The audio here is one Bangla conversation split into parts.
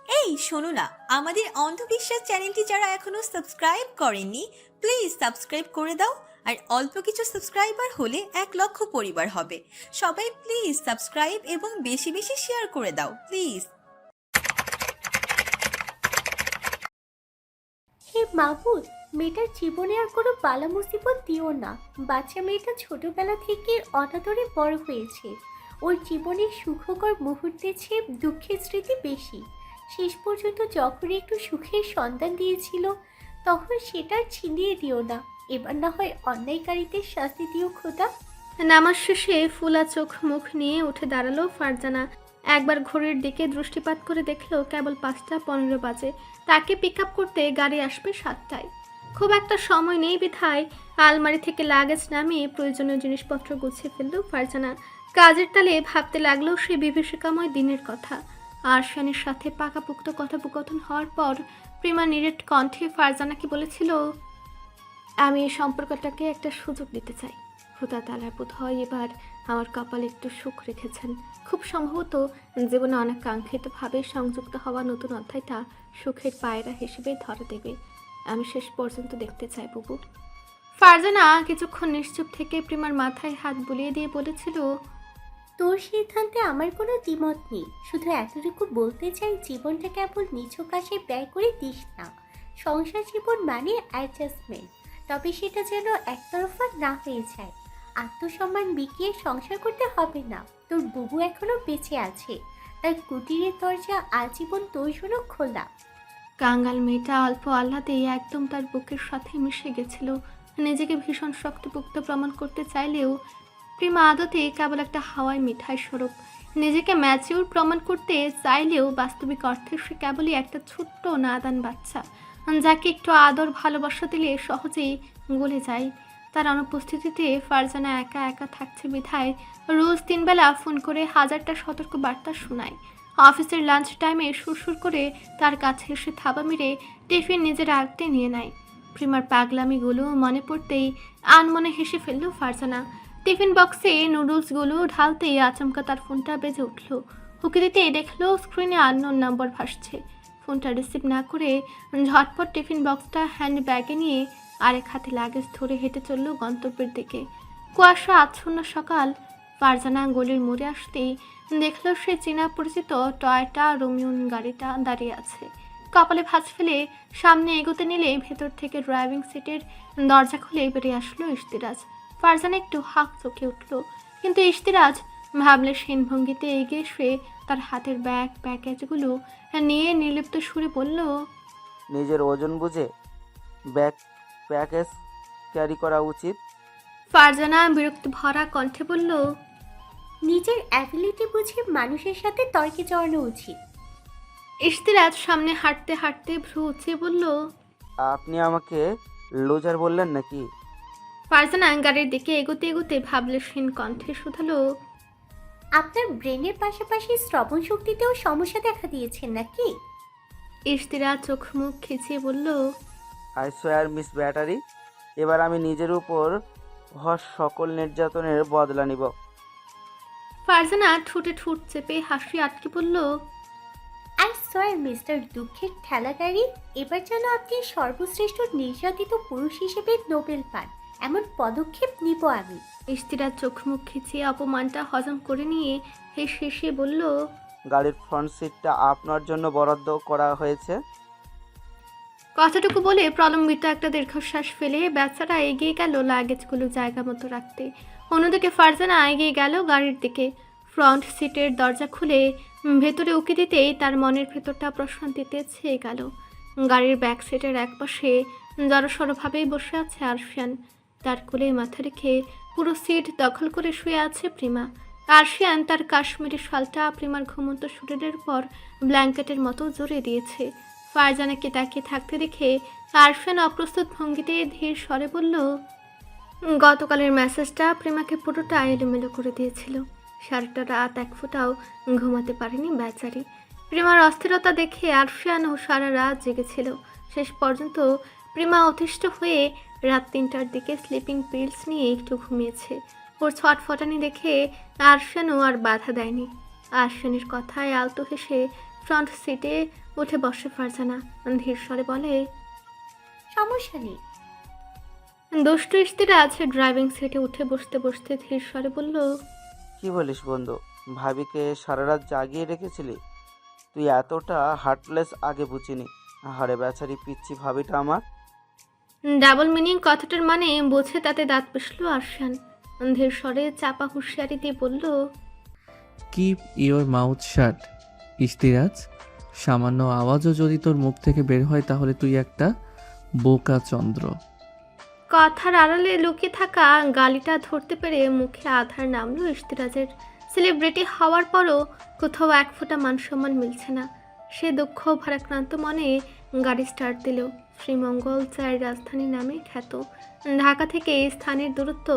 এই শোনো না, আমাদের অন্ধবিশ্বাস চ্যানেলটি যারা এখনো সাবস্ক্রাইব করেননি, প্লিজ সাবস্ক্রাইব করে দাও। আর অল্প কিছু সাবস্ক্রাইবার হলে 1 লক্ষ পরিবার হবে। সবাই প্লিজ সাবস্ক্রাইব এবং বেশি বেশি শেয়ার করে দাও প্লিজ। হে মাবুদ, মেয়েটার জীবনে আর কোনো বালা মুসিবত দিও না। বাচ্চা মেয়েটা ছোটবেলা থেকে অনাদরে বড় হয়েছে। ওর জীবনের সুখকর মুহূর্তের চেয়ে দুঃখের স্মৃতি বেশি। শেষ পর্যন্ত যখন একটু সুখের সন্ধান দিয়েছিল, তখন সেটা আর ছিনিয়ে দিও না। এবার না হয় অন্যায়কারীদের শাস্তি দিও খোদা। নামাজ শেষে ফুলা চোখ মুখ নিয়ে উঠে দাঁড়ালো ফারজানা। একবার ঘড়ির দিকে দৃষ্টিপাত করে দেখলো কেবল 5টা 15 বাজে। তাকে পিক আপ করতে গাড়ি আসবে 7টায়। খুব একটা সময় নেই বিধায় আলমারি থেকে লাগেজ নামিয়ে প্রয়োজনীয় জিনিসপত্র গুছিয়ে ফেলল ফারজানা। কাজের তালে ভাবতে লাগলো সে বিভীষিকাময় দিনের কথা। আরশানের সাথে পাকাপোক্ত কথোপকথন হওয়ার পর প্রিমা নিরেট কণ্ঠে ফারজানাকে বলেছিল, আমি এই সম্পর্কটাকে একটা সুযোগ দিতে চাই। খোদা তাআলা বোধ হয় এবার আমার কপালে একটু সুখ রেখেছেন। খুব সম্ভবত জীবনে অনাকাঙ্ক্ষিতভাবে সংযুক্ত হওয়া নতুন অধ্যায়টা সুখের পায়রা হিসেবে ধরা দেবে। আমি শেষ পর্যন্ত দেখতে চাই বুবু। ফারজানা কিছুক্ষণ নিশ্চুপ থেকে প্রিমার মাথায় হাত বুলিয়ে দিয়ে বলেছিল, তোর সিদ্ধান্তে আমার কোনো দ্বিমত নেই। শুধু এতটুকু বলতে চাই, জীবনটা কেবল নিছক কাজে ব্যয় করে দিস না। সংসার জীবন মানে অ্যাডজাস্টমেন্ট, তবে সেটা যেন একতরফা না হয়ে যায়। আত্মসম্মান বিকিয়ে সংসার করতে হবে না। তোর বুবু এখনো বেঁচে আছে, তার কুটিরের দরজা আজীবন তোর জন্য খোলা। কাঙ্গাল মেয়েটা অল্প আহ্লাদেই একদম তার বুকের সাথে মিশে গেছিল। নিজেকে ভীষণ শক্তপোক্ত প্রমাণ করতে চাইলেও প্রিমা আদতে কেবল একটা হাওয়ায় মিঠাই স্বরূপ। নিজেকে ম্যাচিউর প্রমাণ করতে চাইলেও বাস্তবিক অর্থে সে কেবলই একটা ছোট্ট নাদান বাচ্চা, যাকে একটু আদর ভালোবাসা দিলে সহজেই গলে যায়। তার অনুপস্থিতিতে ফারজানা একা একা থাকছে বিধায় রোজ 3 বেলা ফোন করে হাজারটা সতর্ক বার্তা শোনায়। অফিসের লাঞ্চ টাইমে সুরসুর করে তার কাছে এসে থাবা মেরে টিফিন নিজের আয়ত্তে নিয়ে নেয়। প্রিমার পাগলামিগুলো মনে পড়তেই আনমনে হেসে ফেলল ফারজানা। টিফিন বক্সে নুডলসগুলো ঢালতেই আচমকা তার ফোনটা বেজে উঠল। হুকে দিতে দেখলো স্ক্রিনে আননোন নাম্বার ভাসছে। ফোনটা রিসিভ না করে ঝটপট টিফিন বক্সটা হ্যান্ড ব্যাগে নিয়ে আরেক হাতে লাগেজ ধরে হেঁটে চলল গন্তব্যের দিকে। কুয়াশা আচ্ছন্ন সকাল। ফারজানা গলির মোড়ে আসতেই দেখল সে চেনা পরিচিত টয়োটা রোমিওন গাড়িটা দাঁড়িয়ে আছে। কপালে ভাঁজ ফেলে সামনে এগোতে নিলে ভেতর থেকে ড্রাইভিং সিটের দরজা খুলে বেরিয়ে আসলো ইশতিরাজ। ফারজানা একটু হাঁক চোখে উঠল, কিন্তু ইশতিরাজ ভাবলে সেন ভঙ্গিতে এগিয়ে এসে তার হাতের ব্যাগ প্যাকেজগুলো নিয়ে নির্লিপ্ত সুরে বলল, নিজের ওজন বুঝে ব্যাগ প্যাকেজ ক্যারি করা উচিত। ফারজানা বিরক্ত ভরা কণ্ঠে বলল, নিজের অ্যাবিলিটি বুঝে মানুষের সাথে তর্কে জড়ানো উচিত। ইশতিরাজ সামনে হাঁটতে হাঁটতে ভ্রু উঁচিয়ে বলল, আপনি আমাকে লুজার বললেন নাকি? ফারজানা গাড়ির দিকে এগোতে এগোতে ভাবলেশহীন কণ্ঠে শুধালো, আপনার ব্রেনের পাশাপাশি শ্রবণ শক্তিতেও সমস্যা দেখা দিয়েছেন নাকি? ইশতিরাজ চোখ মুখ খিচিয়ে বলল, আই সোয়ার মিস ব্যাটারি, এবার আমি নিজের উপর হওয়া সকল নির্যাতনের বদলা নিব। ফারজানা ঠোঁটে ঠোঁট চেপে হাসি আটকে বলল, আই সোয়ার মিস্টার দুঃখের ঠেলাগাড়ি, এবার যেন আপনি সর্বশ্রেষ্ঠ নির্যাতিত পুরুষ হিসেবে নোবেল পান, এমন পদক্ষেপ নিব আমি। ইশতিরাজ চোখ মুখ খিচিয়ে অপমানটা হজম করে নিয়ে হেসে হেসে বলল, গাড়ির ফ্রন্ট সিটটা আপনার জন্য বরাদ্দ করা হয়েছে। কথাটুকু বলে প্রলম্বিত একটা দীর্ঘশ্বাস ফেলে বেচারা এগিয়ে গেল লাগেজগুলো জায়গা মতো রাখতে। অন্যদিকে ফারজানা এগিয়ে গেল গাড়ির দিকে। ফ্রন্ট সিটের দরজা খুলে ভেতরে উকি দিতেই তার মনের ভেতরটা প্রশান্তিতে ছেয়ে গেল। গাড়ির ব্যাক সিটের একপাশে জড়সড়ভাবেই বসে আছে আরশিয়ান। তার কোলে মাথা রেখে পুরো সিট দখল করে শুয়ে আছে প্রিমা। আরশিয়ান তার কাশ্মীরি শালটা প্রিমার ঘুমন্ত শরীরের পর ব্ল্যাঙ্কেটের মতো জড়িয়ে দিয়েছে। ফারজানাকে তাকিয়ে থাকতে দেখে আরশিয়ান অপ্রস্তুত ভঙ্গিতে ধীর স্বরে বলল, গতকালের মেসেজটা প্রেমাকে পুরোটা এলোমেলো করে দিয়েছিল। সারাটা রাত এক ফোঁটাও ঘুমাতে পারেনি বেচারি। প্রেমার অস্থিরতা দেখে আরশিয়ানও সারা রাত জেগেছিল। শেষ পর্যন্ত প্রেমা অতিষ্ঠ হয়ে রাত 3টার দিকে স্লিপিং পিলস নিয়ে একটু ঘুমিয়েছে। ওর ছটফটানি দেখে আরশিয়ানও আর বাধা দেয়নি। আরশিয়ানের কথায় আলতো হেসে ফ্রন্ট সিটে উঠে বসে ফারজানা। ধীর স্বরে বলে, সমস্যা নেই। দুষ্টু ইশতিয়াজ ড্রাইভিং সিটে উঠে বসতে বসতে ধীর স্বরে বলল, কি বলিস বন্ধু, ভাবিকে সারা রাত জাগিয়ে রেখেছিলি? তুই এতটা হার্টলেস আগে বুঝিনি। আহারে বেচারি পিচ্ছি ভাবিটা আমার। ডাবল মিনিং কথাটার মানে বুঝে তাতে দাঁত পিষল আরশান। ধীর স্বরে চাপা হুঁশিয়ারি দিয়ে বলল, কিপ ইওর মাউথ শাট ইশতিয়াজ। সামান্য আওয়াজও যদি তোর মুখ থেকে বের হয় তাহলে তুই একটা বোকা চন্দ্র। কথার আড়ালে লুকিয়ে থাকা গালিটা ধরতে পেরে মুখে আধার নামলো ইশতিয়াজের। সেলিব্রিটি হওয়ার পরও কোথাও এক ফোঁটা মান সম্মান মিলছে না। সে দুঃখ ভারাক্রান্ত মনে গাড়ি স্টার্ট দিল। শ্রীমঙ্গল চায়ের রাজধানী নামে খ্যাত। ঢাকা থেকে এই স্থানের দূরত্ব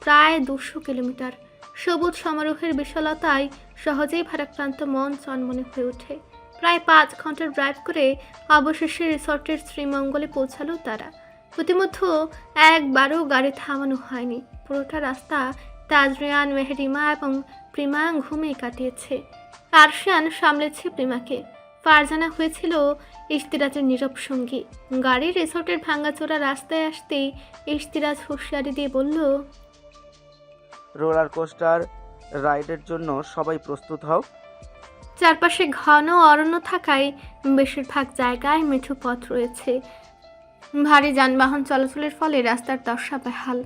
প্রায় 200 কিলোমিটার। সবুজ সমারোহের বিশালতায় সহজেই ভারাক্রান্ত মন চনমনে হয়ে ওঠে। প্রায় 5 ঘন্টার ড্রাইভ করে অবশেষে রিসর্টের শ্রীমঙ্গলে পৌঁছালো তারা। প্রতিমধ্যে একবারও গাড়ি থামানো হয়নি। পুরোটা রাস্তা তাজরিয়ান, মেহেরিমা এবং প্রিমা ঘুমিয়ে কাটিয়েছে। আরশান সামলেছে প্রিমাকে। ফারজানা হয়েছিল ইশতিয়াজের নীরব সঙ্গী। গাড়ি রিসোর্টের ভাঙাচোরা রাস্তায় আসতেই ইশতিয়াজ হুঁশিয়ারি দিয়ে বলল, রোলার কোস্টার রাইডের জন্য সবাই প্রস্তুত হও। চারপাশে ঘন অরণ্য থাকায় বেশিরভাগ জায়গায় মেঠো পথ রয়েছে। ভারী যানবাহন চলাচলের ফলে রাস্তার দশা বেহাল।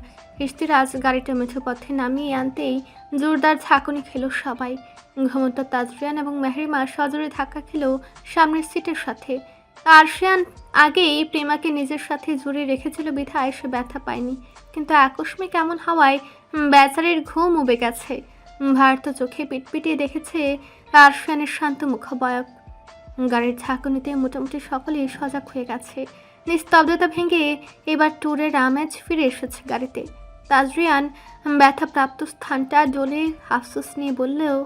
ইশতিয়াজ গাড়িটা মেঠো পথে নামিয়ে আনতেই জোরদার ঝাঁকুনি খেল সবাই। ঘুমন্ত তাজরিয়ান এবং মেহরিমা সজোরে ধাক্কা খেল সামনের সিটের সাথে। আরশিয়ান আগেই প্রেমাকে নিজের সাথে জড়িয়ে রেখেছিল বিধায় সে ব্যথা পায়নি, কিন্তু আকস্মিক এমন হওয়ায় বেচারির ঘুম উবে গেছে। ভারত চোখে পিটপিটিয়ে দেখেছে আরশিয়ানের শান্ত মুখাবয়ব। গাড়ির ঝাঁকুনিতে মোটামুটি সকলেই সজাগ হয়ে গেছে। নিস্তব্ধতা ভেঙে এবার ট্যুরের আমেজ ফিরে এসেছে গাড়িতে। তাজরিয়ান ব্যথাপ্রাপ্ত স্থানটা ডলে আফসোস নিয়ে বললেও,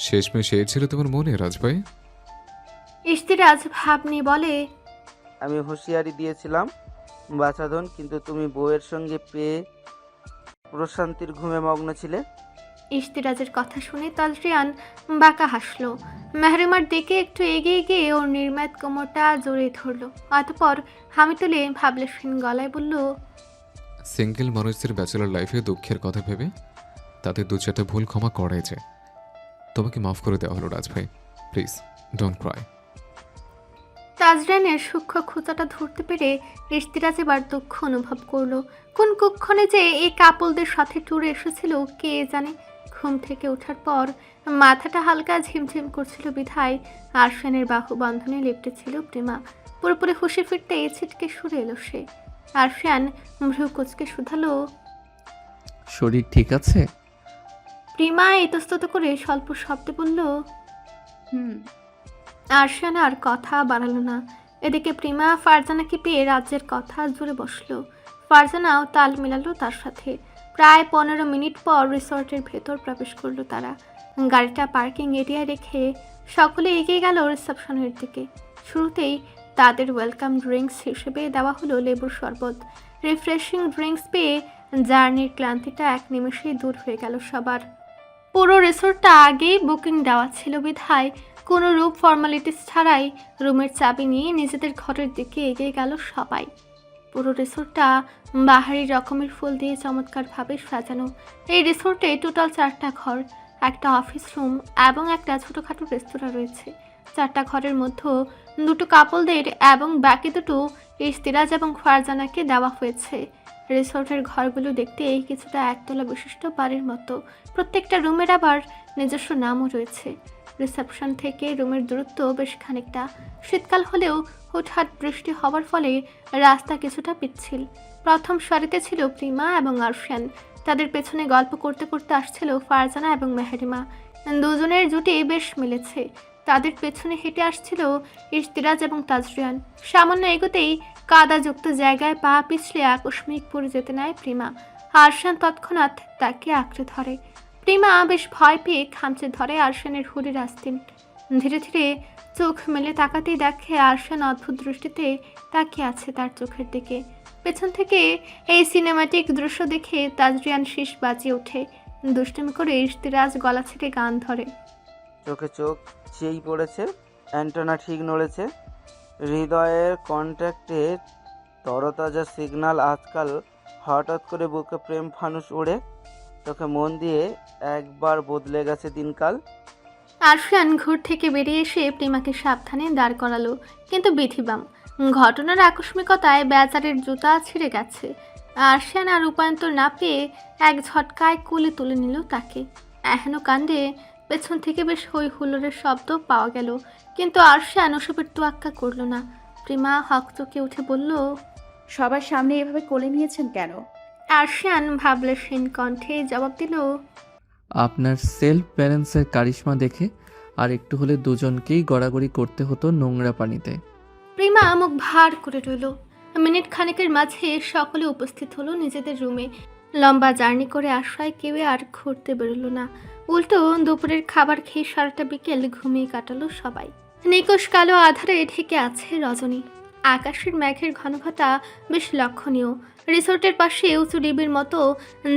শেষমেশ এই ছিল তোমার মনে রাজভাই? ইশতিয়াজ ভাব নিয়ে বলে, আমি হুঁশিয়ারি দিয়েছিলাম বাছাধন, কিন্তু তুমি বউয়ের সঙ্গে পেয়ে প্রশান্তির ঘুমে মগ্ন ছিলে। ইশতিয়াজের কথা শুনে তাজরিয়ান বাঁকা হাসলো। মেহরিমার দিকে একটু এগিয়ে গিয়ে ওর নির্মাত কোমরটা জড়িয়ে ধরলো। অতঃপর হামি তুলে ভাবলেশহীন গলায় বলল, সিঙ্গেল মানুষদের ব্যাচেলার লাইফে দুঃখের কথা ভেবে তাদের 2-4টা ভুল ক্ষমা করাই যায়। তোমাকে মাফ করে দেওয়া হলো রাজভাই, প্লিজ ডোন্ট ক্রাই। তাজরিয়ানের সূক্ষ্ম খোঁচাটা ধরতে পেরে ইশতিয়াজ এবার দুঃখ অনুভব করলো। কোন কুক্ষণে যে এই কাপলদের সাথে ট্যুরে এসেছিল কে জানে। ঘুম থেকে ওঠার পর মাথাটা হালকা ঝিমঝিম করছিল বিধায় আরশানের বাহু বন্ধনে লেপটে ছিল প্রেমা। পুরোপুরি হুঁশে ফিরতে ছিটকে সরে এলো সে। আরশান ভ্রু কুঁচকে শুধালো, শরীর ঠিক আছে? প্রেমা ইতস্তত করে স্বল্প শব্দে বলল, আরশান আর কথা বাড়ালো না। এদিকে প্রিমা ফারজানাকে পেয়ে রাজ্যের কথা জুড়ে বসলো। ফারজানাও তাল মেলালো তার সাথে। প্রায় 15 মিনিট পর রিসর্টের ভেতর প্রবেশ করলো তারা। গাড়িটা পার্কিং এরিয়ায় রেখে সকলে এগিয়ে গেল রিসেপশনের দিকে। শুরুতেই তাদের ওয়েলকাম ড্রিঙ্কস হিসেবে দেওয়া হলো লেবুর শরবত। রিফ্রেশিং ড্রিঙ্কস পেয়ে জার্নির ক্লান্তিটা এক নিমেষেই দূর হয়ে গেল সবার। পুরো রিসোর্টটা আগেই বুকিং দেওয়া ছিল বিধায় কোনো রূপ ফর্মালিটিস ছাড়াই রুমের চাবি নিয়ে নিজেদের ঘরের দিকে এগিয়ে গেল সবাই। পুরো রিসোর্টটা বাহারি রকমের ফুল দিয়ে চমৎকারভাবে সাজানো। এই রিসোর্টে টোটাল 4টা ঘর, একটা অফিস রুম এবং একটা ছোটোখাটো রেস্তোরাঁ রয়েছে। 4টা ঘরের মধ্যে 2টো কাপলদের এবং বাকি 2টো ইশতিয়াজ এবং ফারজানাকে দেওয়া হয়েছে। রিসোর্টের ঘরগুলো দেখতে কিছুটা একতলা বিশিষ্ট বাড়ির মতো। প্রত্যেকটা রুমের আবার নিজস্ব নামও রয়েছে। রিসেপশন থেকে রুমের দূরত্ব বেশ খানিকটা। শীতকাল হলেও হুটহাট বৃষ্টি হওয়ার ফলে রাস্তা কিছুটা পিচ্ছিল। প্রথম সারিতে ছিল প্রিমা এবং আরশান। তাদের পেছনে গল্প করতে করতে আসছিল ফারজানা এবং মেহরিমা। দুজনের জুটি বেশ মিলেছে। তাদের পেছনে হেঁটে আসছিল ইশতিয়াজ এবং তাজরিয়ান। সামান্য এগোতেই কাদাযুক্ত জায়গায় পা পিছলে আকস্মিক পড়ে যেতে নেয় প্রিমা। আরশান তৎক্ষণাৎ তাকে আঁকড়ে ধরে। প্রিমা বেশ ভয় পেয়ে খামচে ধরে আরশানের হুডির আস্তিন। ধীরে ধীরে চোখ মেলে তাকাতেই দেখে আরশান অদ্ভুত দৃষ্টিতে তাকিয়ে আছে তার চোখের দিকে। পেছন থেকে এই সিনেমাটিক দৃশ্য দেখে তাজরিয়ান শীষ বাজিয়ে ওঠে। দুষ্টুমি করে ইশতিয়াজ গলা ছেড়ে গান ধরে, চোখে চোখ চেয়েই পড়েছে, অ্যান্টেনা ঠিক নড়েছে। হৃদয়ের কন্ট্যাক্টে তরতাজা সিগন্যাল। আজকাল হঠাৎ করে বুকে প্রেম ফানুস উড়ে। তোকে মন দিয়ে একবার বদলে গেছে দিনকাল। আরশিয়ান ঘর থেকে বেরিয়ে এসে প্রিমাকে সাবধানে দাঁড় করালো, কিন্তু বিধিবাম ঘটনার আকস্মিকতায় বেচারির জুতা ছিঁড়ে গেছে। আরশিয়ান আর রূপান্তর না পেয়ে এক ঝটকায় কোলে তুলে নিল তাকে। এহেন কাণ্ডে পেছন থেকে বেশ হই হুল্লোড়ের শব্দ পাওয়া গেল, কিন্তু আরশিয়ান ওসবের তোয়াক্কা করল না। প্রিমা হকচকে উঠে বলল, সবার সামনে এভাবে কোলে নিয়েছেন কেন? আরশিয়ান ভাবলেশীন কণ্ঠে জবাব দিল, আপনার সেলফ ব্যালেন্সের কারিশমা দেখে আর একটু হলে দুজনকেই গড়াগড়ি করতে হতো নোংরা পানিতে। প্রিমা মুখ ভার করে রইল। মিনিট খানেকের মাঝে সকলে উপস্থিত হলো নিজেদের রুমে। লম্বা জার্নি করে আশায় কেউ আর ঘুরতে বেরোলো না, উল্টো দুপুরের খাবার খেয়ে সারাটা বিকেল ঘুমিয়ে কাটালো সবাই। নিকোষ কালো আধারে ঢেকে আছে রজনী। আকাশের মেঘের ঘনঘটা বেশ লক্ষণীয়। রিসোর্টের পাশে উঁচু ডিবির মতো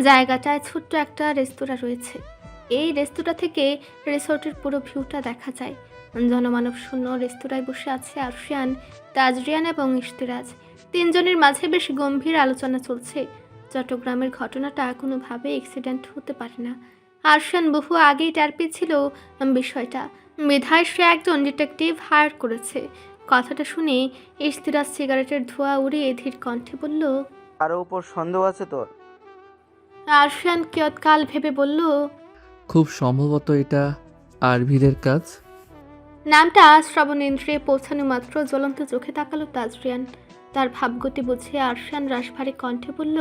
জায়গাটায় ছোট্ট একটা রেস্তোরাঁ রয়েছে। এই রেস্তোরাঁ থেকে রিসোর্টের পুরো ভিউটা দেখা যায়। জনমানব শূন্য রেস্তোরাঁয় বসে আছে আরশিয়ান, তাজরিয়ান এবং ইশতিরাজ। তিনজনের মাঝে বেশ গম্ভীর আলোচনা চলছে। চট্টগ্রামের ঘটনাটা কোনোভাবে অ্যাক্সিডেন্ট হতে পারে না। আরশিয়ান বহু আগেই টের পেয়েছিল বিষয়টা, বিধায় সে একজন ডিটেকটিভ হায়ার করেছে। কথাটা শুনে ইশতিরাজ সিগারেটের ধোঁয়া উড়িয়ে ধীর কণ্ঠে বলল, কারো উপর সন্দেহ আছে তোর? আরশিয়ান কিয়ৎকাল ভেবে বলল, খুব সম্ভবত এটা আরভিদের কাজ। নামটা শ্রবণেন্দ্রিয়ে পৌঁছানো মাত্র জ্বলন্ত চোখে তাকালো তাজরিয়ান। তার ভাবগতি বুঝে আরশিয়ান রাশভারী কণ্ঠে বলল,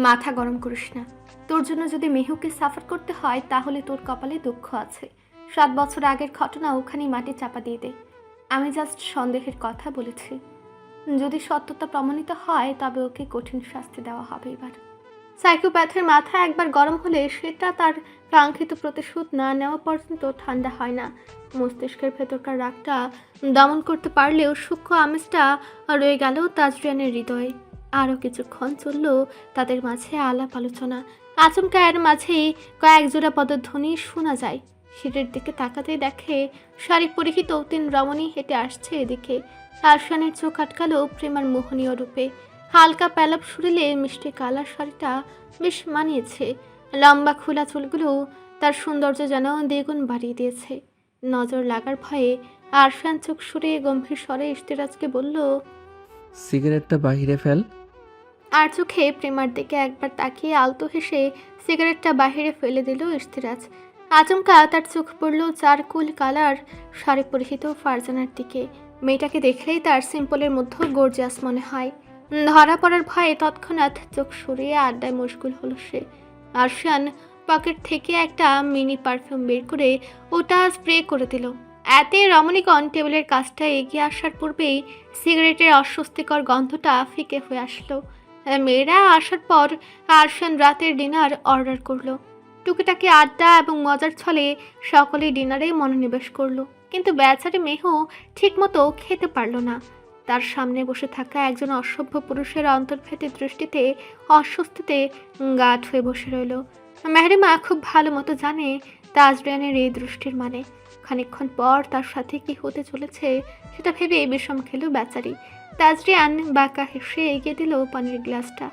মাথা গরম করিস না। তোর জন্য যদি মেহুকে সাফার করতে হয় তাহলে তোর কপালে দুঃখ আছে। 7 বছর আগের ঘটনা ওখানেই মাটি চাপা দিয়ে দে। আমি জাস্ট সন্দেহের কথা বলেছি। যদি সত্যতা প্রমাণিত হয় তবে ওকে কঠিন শাস্তি দেওয়া হবে এবার। সাইকোপ্যাথের মাথা একবার গরম হলে সেটা তার কাঙ্ক্ষিত প্রতিশোধ না নেওয়া পর্যন্ত ঠান্ডা হয় না। মস্তিষ্কের ভেতরকার রাগটা দমন করতে পারলেও সূক্ষ্ম আমেজটা রয়ে গেল তাজরিয়ানের হৃদয়ে। আরও কিছুক্ষণ চলল তাদের মাঝে আলাপ আলোচনা। আচমকা এর মাঝেই কয়েক জোড়া পদধ্বনি শোনা যায়। সিঁড়ির দিকে তাকাতেই দেখে শাড়ি পরিহিত 3 রমণী হেঁটে আসছে এদিকে। আরশানের চোখ আটকালো প্রেমার মোহনীয় রূপে। হালকা প্যালাপ সুরিলে মিষ্টি কালার শাড়িটা বেশ মানিয়েছে। লম্বা খোলা চুলগুলো তার সৌন্দর্য যেন দ্বিগুণ বাড়িয়ে দিয়েছে। নজর লাগার ভয়ে আরশান চোখ সরিয়ে গম্ভীর স্বরে ইশতিরাজকে বলল, সিগারেটটা বাহিরে ফেল। আর চোখে প্রেমার দিকে একবার তাকিয়ে আলতো হেসে সিগারেটটা বাহিরে ফেলে দিল ইশতিরাজ। আচমকা তার চোখ পড়ল চারকুল কালার শাড়ি পরিহিত ফারজানার দিকে। মেয়েটাকে দেখলেই তার সিম্পলের মধ্যে গর্জিয়াস মনে হয়। ধরা পড়ার ভয়ে তৎক্ষণাৎ চোখ সরিয়ে আড্ডায় মশগুল হলো সে। আরশান পকেট থেকে একটা মিনি পারফিউম বের করে ওটা স্প্রে করে দিল। এতে রমণীগণ টেবিলের কাছটা এগিয়ে আসার পূর্বেই সিগারেটের অস্বস্তিকর গন্ধটা ফিকে হয়ে আসলো। মেয়েরা আসার পর আরশান রাতের ডিনার অর্ডার করলো। টুকিটাকি আড্ডা এবং মজার ছলে সকলেই ডিনারে মনোনিবেশ করলো, কিন্তু বেচারি মেহু ঠিকমতো খেতে পারল না। তার সামনে বসে থাকা একজন অসভ্য পুরুষের অন্তর্ভেদী দৃষ্টিতে অস্বস্তিতে গাঢ় হয়ে বসে রইল। মেহরিমা খুব ভালো মতো জানে তাজরিয়ানের এই দৃষ্টির মানে। খানিকক্ষণ পর তার সাথে কি হতে চলেছে সেটা ভেবে বিষম খেল বেচারি। তাজরিয়ান বাঁকা হেসে এগিয়ে দিল পানির গ্লাসটা।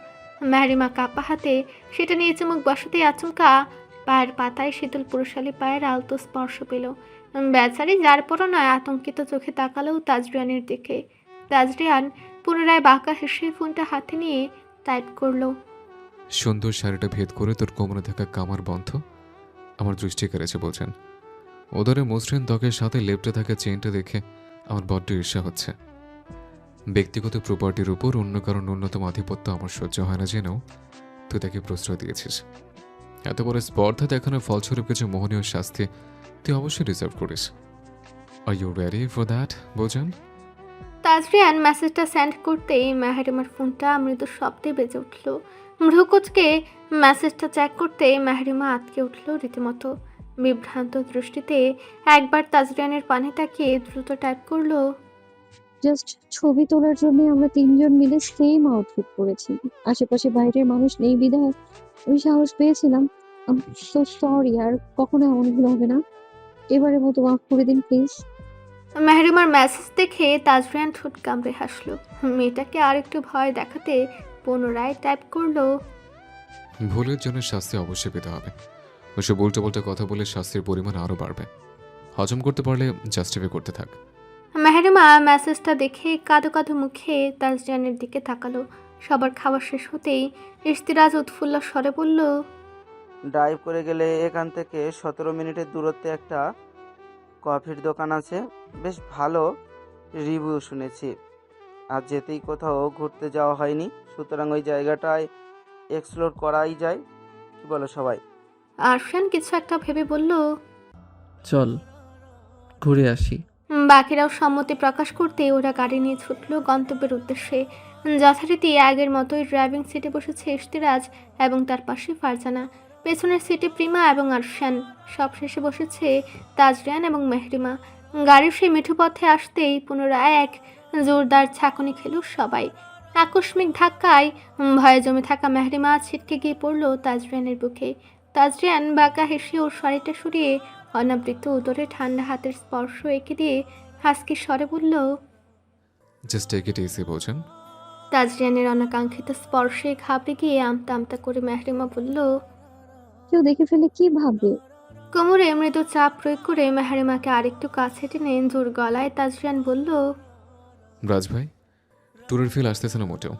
মেহরিমা কাপা হাতে সেটা নিয়ে চুমুক বসাতেই আচমকা পায়ের পাতায় শীতল পুরুষালী পায়ের আলতো স্পর্শ পেল। বেচারি যার পরও নয় আতঙ্কিত চোখে তাকালো তাজরিয়ানের দিকে। তাজরিয়ান পুনরায় বাঁকা হেসে ফোনটা হাতে নিয়ে টাইপ করলো, সুন্দর শাড়িটা ভেদ করে তোর কোমরে থাকা কামার বন্ধ আমার দৃষ্টি কেড়েছে বলছেন। ওদরে মসৃণ ত্বকের সাথে লেপটে থাকা চেনটা দেখে আমার বড্ড ঈর্ষা হচ্ছে। ব্যক্তিগত প্রপার্টির উপর অন্য কারো ন্যূনতম আধিপত্য আমার সহ্য হয় না জেনেও তুই তাকে প্রশ্রয় দিয়েছিস। এত বড় স্পর্ধা দেখানোর ফলস্বরূপ কিছু মোহনীয় শাস্তি তুই অবশ্যই রিজার্ভ করিস। Are you ready for that বোঝেন? তাজরিয়ান মেসেজটা সেন্ড করতেই মেহরিমার ফোনটা মৃদু শব্দে বেজে উঠল। ভ্রুকুচকে মেসেজটা চেক করতে মেহরিমা আটকে উঠল রীতিমতো। বিভ্রান্ত দৃষ্টিতে একবার তাজরিয়ানের পানে তাকিয়ে দ্রুত টাইপ করলো, জাস্ট ছবি তোলার জন্য আমরা 3 জন মিলে সেম আউটফিট পরেছি। আশেপাশে বাইরের মানুষ নেই বিধায় আমি সাহস পেয়েছিলাম। আই এম সো সরি, আর কখনো এমন ভুল হবে না। এবারের মতো মাফ করে দিন প্লিজ। মেহরিমার মেসেজ দেখে তাজরিয়ান ঠোঁট কামড়ে হাসলো। মেয়েটাকে আর একটু ভয় দেখাতে পুনরায় টাইপ করলো। ভুলের জন্য শাস্তি অবশ্যই পেতে হবে। ওসব উল্টো কথা বলে শাস্তির পরিমাণ আরও বাড়বে। হজম করতে পারলে জাস্টিফাই করতে থাক। মেহরিমা মেসেজটা দেখে কাঁদো কাঁদো মুখে তাজরিয়ানের দিকে তাকালো। সবার খাওয়া শেষ হতেই ইশতিরাজ উৎফুল্ল স্বরে বলল, ড্রাইভ করে গেলে এখান থেকে 17 মিনিটের দূরত্বে একটা কফির দোকান আছে, বেশ ভালো রিভিউ শুনেছি। আর যেতেই কোথাও ঘুরতে যাওয়া হয়নি, সুতরাং ওই জায়গাটায় এক্সপ্লোর করাই যায়। কি বলো সবাই? আরশান কিছু একটা ভেবে বলল, চল ঘুরে আসি। বাকিরাও সম্মতি প্রকাশ করতে ওরা গাড়ি নিয়ে ছুটল গন্তব্যের উদ্দেশ্যে। যথারীতি আগের মতোই ড্রাইভিং সিটে বসেছে ইশতিরাজ এবং তার পাশে ফারজানা। পেছনের সিটে প্রিমা এবং আরশান। সবশেষে বসেছে তাজরিয়ান এবং মেহরিমা। গাড়ির সেই মিঠু পথে আসতেই পুনরায় এক জোরদার ছাঁকুনি খেল সবাই। আকস্মিক ধাক্কায় ভয়ে জমে থাকা মেহরিমা ছিটকে গিয়ে পড়ল তাজরিয়ানের বুকে। তাজরিয়ান বাঁকা হেসে ওর শাড়িটা সরিয়ে অনাবৃত উদরে ঠান্ডা হাতের স্পর্শ এঁকে দিয়ে হাসকি স্বরে বলল, জাস্ট টেক ইট ইজি বোঝেন। তাজরিয়ানের অনাকাঙ্ক্ষিত স্পর্শে ঘাবড়ে গিয়ে আমতা আমতা করে মেহরিমা বলল, কেউ দেখে ফেলে কি ভাববে? কোমরে মৃদু চাপ প্রয়োগ করে মেহরিমাকে আরেকটু কাছে টেনে জোর গলায় তাজরিয়ান বলল, রাজ ভাই, ট্যুরের ফিল আসতেছে না মোটেও।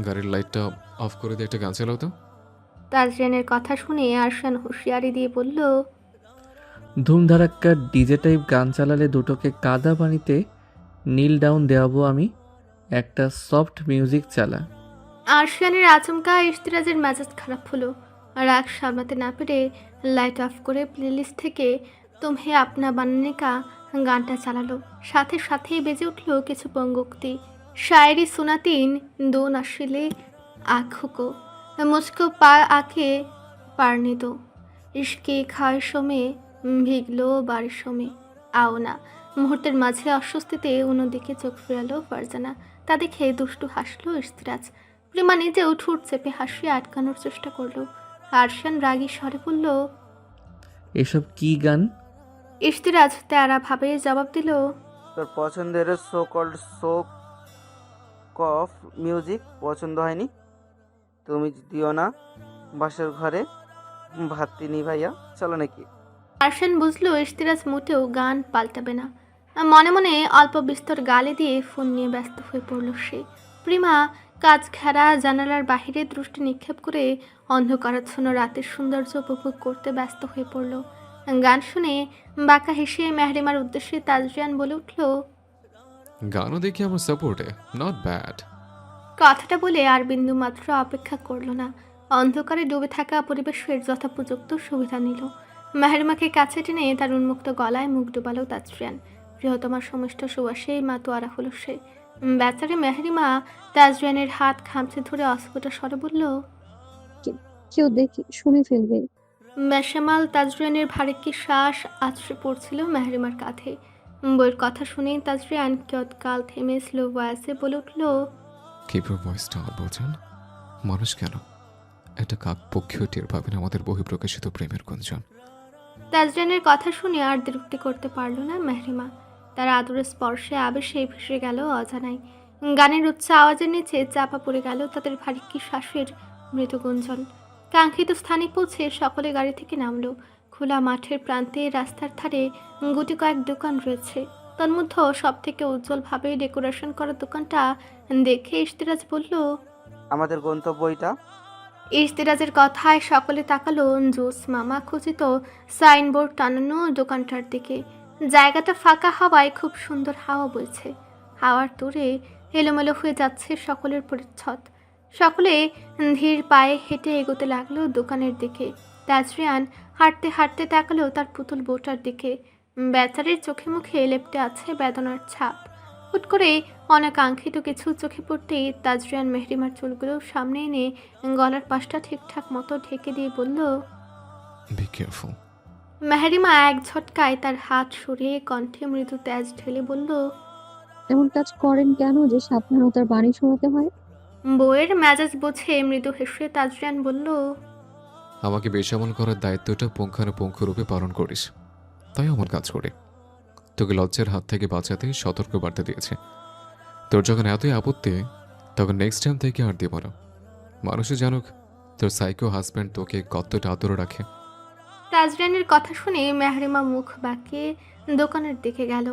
গাড়ির লাইটটা অফ করে দিয়ে একটা গান চালাও তো। তাজরিয়ানের কথা শুনে আরশান হুঁশিয়ারি দিয়ে বলল, ধুমধারাক্কা ডিজে টাইপ গান চালালে দুটোকে কাদা পানিতে নীল ডাউন দেওয়াবো আমি। একটা সফট মিউজিক চালা। আরশানের আচমকা ইশতিরাজের মেজাজ খারাপ হলো। রাগ সামলাতে না পেরে লাইট অফ করে প্লেলিস্ট থেকে তুমহে আপনা বানানে কা গানটা চালালো। সাথে সাথেই বেজে উঠল কিছু পঙ্গোক্তি। শায়েরি সুনাতিন দো নাশিলে आँखों को मुझको पा आके पारने दो इश्के ख्वाहिशों में ভিগলো বারিশো মে আও না। মুহূর্তের মাঝে অস্বস্তিতে অন্যদিকে চোখ ফেরালো ফারজানা। তা দেখে দুষ্টু হাসলো ইশতিরাজ। প্রিমা নিজেও ঠোঁট চেপে হাসি আটকানোর চেষ্টা করলো। আরশান রাগী স্বরে বলল, এসব কি গান? ইশতিরাজ তেরা ভাবে জবাব দিল, তোর পছন্দের সো কল্ড সো কফ মিউজিক পছন্দ হয়নি? তুমি দিও না বাসর ঘরে ভাতটি নি ভাইয়া, চলো নাকি? আরশান বুঝলো ইশতিরাজ মোটেও গান পাল্টাবে না। মনে মনে অল্প বিস্তর গালি দিয়ে ফোন নিয়ে ব্যস্ত হয়ে পড়ল সে। প্রিমা কাজ ঘেরা জানালার বাহিরে দৃষ্টি নিক্ষেপ করে অন্ধকারাচ্ছন্ন রাতের সৌন্দর্য উপভোগ করতে ব্যস্ত হয়ে পড়ল। গান শুনে বাঁকা হেসে মেহরিমার উদ্দেশ্যে তাজরিয়ান বলে উঠল, গানও দেখি আমার সাপোর্টে, নট ব্যাড। কথাটা বলে আর বিন্দু মাত্র অপেক্ষা করল না। অন্ধকারে ডুবে থাকা পরিবেশের যথোপযুক্ত সুবিধা নিল। মেহরিমাকে কাছে টেনে তার উন্মুক্ত গলায় মুখ ডুবালো তাজরিয়ান। বৃহত্তমার সমস্ত সুবাসে মাতোয়ারা হলো সে। বেচারে মেহরিমা তাজরিয়ানের হাত খামচে ধরে অস্ফুট স্বরে বলল, কেউ দেখে শুনে ফেলবে। বেসামাল তাজরিয়ানের ভারেক্কি শ্বাস আছড়ে পড়ছিল মেহরিমার কাঁধে। বইয়ের কথা শুনেই তাজরিয়ান কিয়ৎকাল থেমে স্লো ভয়েসে বলে উঠল, কিপ ইউর ভয়েস ডাউন বোঝেন। মানুষ কেন একটা কাক পক্ষীয় টের পাবেন আমাদের বহিঃপ্রকাশিত প্রেমের গুঞ্জন। তাজরিয়ানের কথা শুনে আর বিরক্তি করতে পারল না মেহরিমা। তার আদরের স্পর্শে আবেশে ভেসে গেল অজানায়। গানের উচ্চ আওয়াজের নিচে চাপা পড়ে গেল তাদের ভারিক্কি শ্বাসের মৃদু গুঞ্জন। কাঙ্ক্ষিত স্থানে পৌঁছে সকলে গাড়ি থেকে নামলো। খোলা মাঠের প্রান্তে রাস্তার ধারে গুটি কয়েক দোকান রয়েছে। তন্মধ্যে সব থেকে উজ্জ্বলভাবে ডেকোরেশন করা দোকানটা দেখে ইশতিরাজ বলল, আমাদের গন্তব্যটা? ইশতিরাজের কথায় সকলে তাকালো জুস মামা খচিত সাইনবোর্ড টানানো দোকানটার দিকে। জায়গাটা ফাঁকা হওয়ায় খুব সুন্দর হাওয়া বইছে। হাওয়ার তোড়ে এলোমেলো হয়ে যাচ্ছে সকলের পরিচ্ছদ। সকলে ধীর পায়ে হেঁটে এগোতে লাগলো দোকানের দিকে। তাজরিয়ান হাঁটতে হাঁটতে তাকালো তার পুতুল বউটার দিকে। বেচারির চোখে মুখে লেপ্টে আছে বেদনার ছাপ। হুট করে অনাকাঙ্ক্ষিত কিছু চোখে পড়তেই তাজরিয়ান মেহরিমার চুলগুলো সামনে এনে গলার পাশটা ঠিকঠাক মতো ঢেকে দিয়ে বলল, বি কেয়ারফুল। মেহরিমা এক ঝটকায় তার হাত সরিয়ে কণ্ঠে মৃদু তেজ ঢেলে বলল, এমন কাজ করেন কেন যে সাবধানতার বাণী শোনাতে হয়? বউয়ের মেজাজ বুঝে মৃদু হেসে তাজরিয়ান বলল, আমাকে বেসামাল করার দায়িত্বটা পুঙ্খানুপুঙ্খরূপে পালন করিস, তাই আমার কাজ করে। তোকে লজ্জার হাত থেকে বাঁচাতে সতর্ক বার্তা দিয়েছে। তোর যখন এতই আপত্তি, তখন নেক্সট টাইম থেকে আর দিব না। মানুষে জানুক তোর সাইকো হাজব্যান্ড তোকে কতটা আদর রাখে। তাজরিয়ানের কথা শুনে মেহরিমা মুখ বাঁকিয়ে দোকানের দিকে গেল।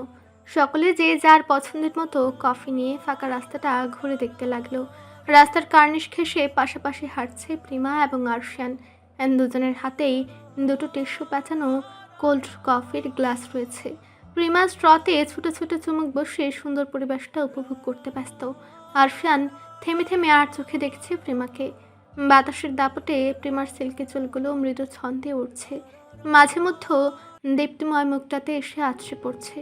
সকলে যে যার পছন্দের মতো কফি নিয়ে ফাঁকা রাস্তাটা ঘুরে দেখতে লাগলো। রাস্তার কার্নিশ ঘেঁষে পাশাপাশি হাঁটছে প্রিমা এবং আরশিয়ান। দুজনের হাতেই দুটো টিস্যু প্যাঁচানো কোল্ড কফির গ্লাস রয়েছে। প্রিমা স্ট্রতে ছোট ছোট চুমুক বসে সুন্দর পরিবেশটা উপভোগ করতে ব্যস্ত। আরশিয়ান থেমে থেমে আর চোখে দেখছে প্রিমাকে। বাতাসের দাপটে প্রিমার সিল্কি চুলগুলো মৃদু ছন্দে উঠছে, মাঝে মধ্যে দীপ্তিময় মুখটাতে এসে আছড়ে পড়ছে।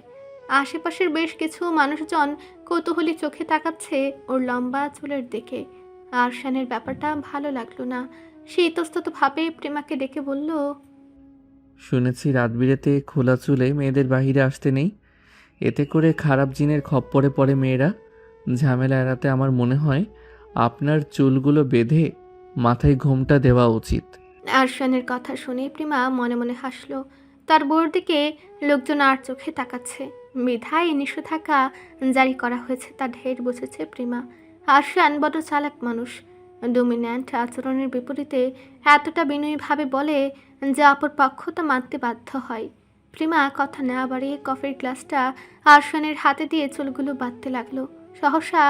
আশেপাশের বেশ কিছু মানুষজন কৌতূহলী চোখে তাকাচ্ছে ওর লম্বা চুলের দিকে। আরশানের ব্যাপারটা ভালো লাগলো না। সে ইতস্ততভাবে প্রেমাকে ডেকে বলল, শুনেছি রাত বিরেতে খোলা চুলে মেয়েদের বাহিরে আসতে নেই, এতে করে খারাপ জিনের খপ্পরে পড়ে মেয়েরা। ঝামেলা এড়াতে আমার মনে হয় আপনার চুলগুলো বেঁধে মাথায় ঘোমটা দেওয়া উচিত। আরশানের কথা শুনে প্রিমা মনে মনে হাসলো। তার বউর দিকে লোকজন আর চোখে তাকাচ্ছে বিধায় নিষেধাজ্ঞা জারি করা হয়েছে তা ঢের বুঝেছে প্রিমা। আরশান বড় চালাক মানুষ। ডোমিন্যান্ট আচরণের বিপরীতে এতটা বিনয়ীভাবে বলে যে অপর পক্ষ তা মানতে বাধ্য হয়। প্রিমা কথা না বাড়িয়ে কফির গ্লাসটা আরশানের হাতে দিয়ে চুলগুলো বাঁধতে লাগলো। সহসা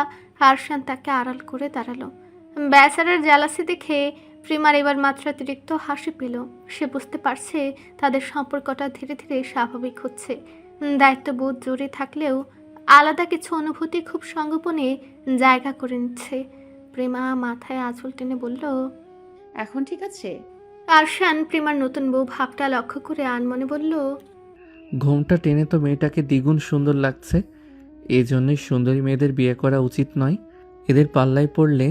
আরশান তাকে আড়াল করে দাঁড়ালো। বেচারার জ্যালাসি দেখে প্রিমার এবার মাত্রাতিরিক্ত হাসি পেল। সে বুঝতে পারছে তাদের সম্পর্কটা ধীরে ধীরে স্বাভাবিক হচ্ছে। দায়িত্ববোধ জোরে থাকলেও আলাদা কিছু অনুভূতি খুব সঙ্গোপনে জায়গা করে নিচ্ছে। প্রেমা মাথায় আঁচল টেনে বলল, এখন ঠিক আছে? আরশান প্রেমার নতুন বউ ভাবটা লক্ষ্য করে আনমনে বলল, ঘোমটা টেনে তো মেয়েটাকে দ্বিগুণ সুন্দর লাগছে। এই জন্যই সুন্দরী মেয়েদের বিয়ে করা উচিত নয়। এদের পাল্লায় পড়লে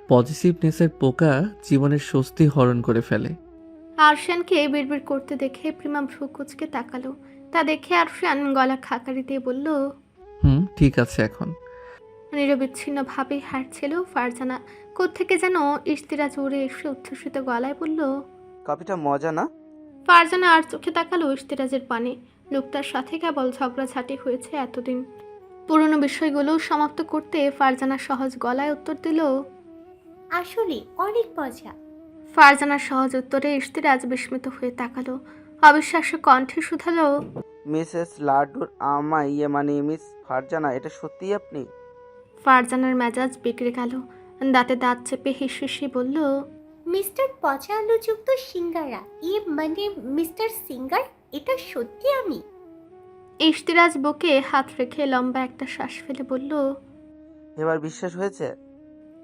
পজিটিভনেসের পোকা জীবনের স্বস্তি হরণ করে ফেলে। আরশানকে বিড়বিড় করতে দেখে প্রেমা ভ্রু কুচকে তাকালো। তা দেখে আরশান গলা খাকারি দিয়ে বলল, ঠিক আছে। এখন নিরবিচ্ছিন্নভাবে হাঁটছিল ফারজানা। কোত্থেকে যেন ইশতিরা জোরে এসে উচ্ছ্বসিত গলায় বলল, কফিটা মজা না? ফারজানা আর চোখে তাকালো ইশতিরাজের পানে। লোকটার সাথে কেবল ঝগড়াঝাটি হয়েছে এতদিন। পুরনো বিষয়গুলো সমাপ্ত করতে ফারজানা সহজ গলায় উত্তর দিল, আসলে অনেক মজা। ফারজানার সহজ উত্তরে ইশতিরাজ বিস্মিত হয়ে তাকালো। অবিশ্বাস্য কণ্ঠে শুধালো, মিসেস লাড্ডুর মিস ফারজানা, এটা সত্যিই আপনি? ফারজানার মেজাজ বিগড়ে গেল। দাঁতে দাঁত চেপে হিসি বলল, মিস্টার পচা আলুযুক্ত সিঙ্গারা, মানে মিস্টার সিঙ্গার, এটা সত্যি আমি? ইশতিরাজ বুকে হাত রেখে লম্বা একটা শ্বাস ফেলে বলল, এবার বিশ্বাস হয়েছে?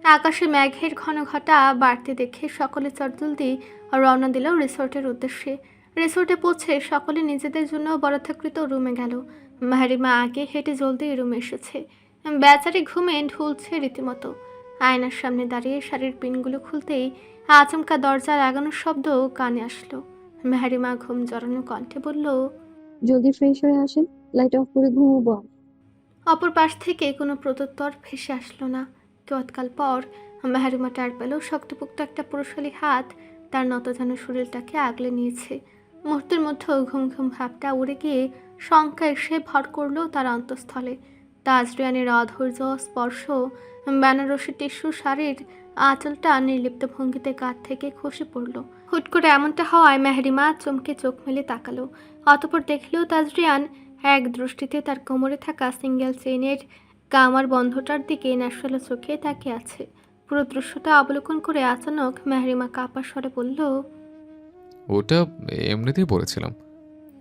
আকাশে মেঘের ঘন ঘটা বাড়তে দেখে সকলে চটজলদি রওনা দিল রিসোর্টের উদ্দেশ্যে। রিসোর্টে পৌঁছে সকলে নিজেদের জন্য বরাদ্দকৃত রুমে গেল। মাহারিমা আগে হেঁটে জলদি রুমে এসেছে। বেচারি ঘুমে ঢুলছে রীতিমতো। আয়নার সামনে দাঁড়িয়ে শাড়ির পিনগুলো খুলতেই আচমকা দরজা লাগানোর শব্দ কানে আসলো। মাহারিমা ঘুম জড়ানো কণ্ঠে বলল, জলদি ফ্রেশ হয়ে আসেন, লাইট অফ করে ঘুমোবো। অপর পাশ থেকে কোনো প্রত্যুত্তর ভেসে আসলো না। কতকাল পর মাহারিমা টার পেল শক্তপোক্ত একটা পুরুষালী হাত তার নতজানু শরীরটাকে আগলে নিয়েছে। মুহূর্তের মধ্যে ঘুম ঘুম ভাবটা উড়ে গিয়ে শঙ্কা এসে ভর করলো তার অন্তঃস্থলে। তাজরিয়ানের অধৈর্য স্পর্শ, বেনারসি টিস্যু শাড়ির আঁচলটা নির্লিপ্ত ভঙ্গিতে কাঁধ থেকে খসে পড়ল। হুট করে এমনটা হওয়ায় মেহরিমা চমকে চোখ মেলে তাকালো। অতঃপর দেখল তাজরিয়ান এক দৃষ্টিতে তার কোমরে থাকা সিঙ্গেল চেইনের কামার বন্ধটার দিকে ন্যাশালো চোখে তাকিয়ে আছে। পুরো দৃশ্যটা অবলোকন করে আচানক মেহরিমা কাপা স্বরে বলল, ওটা এমনিতেই বলেছিলাম।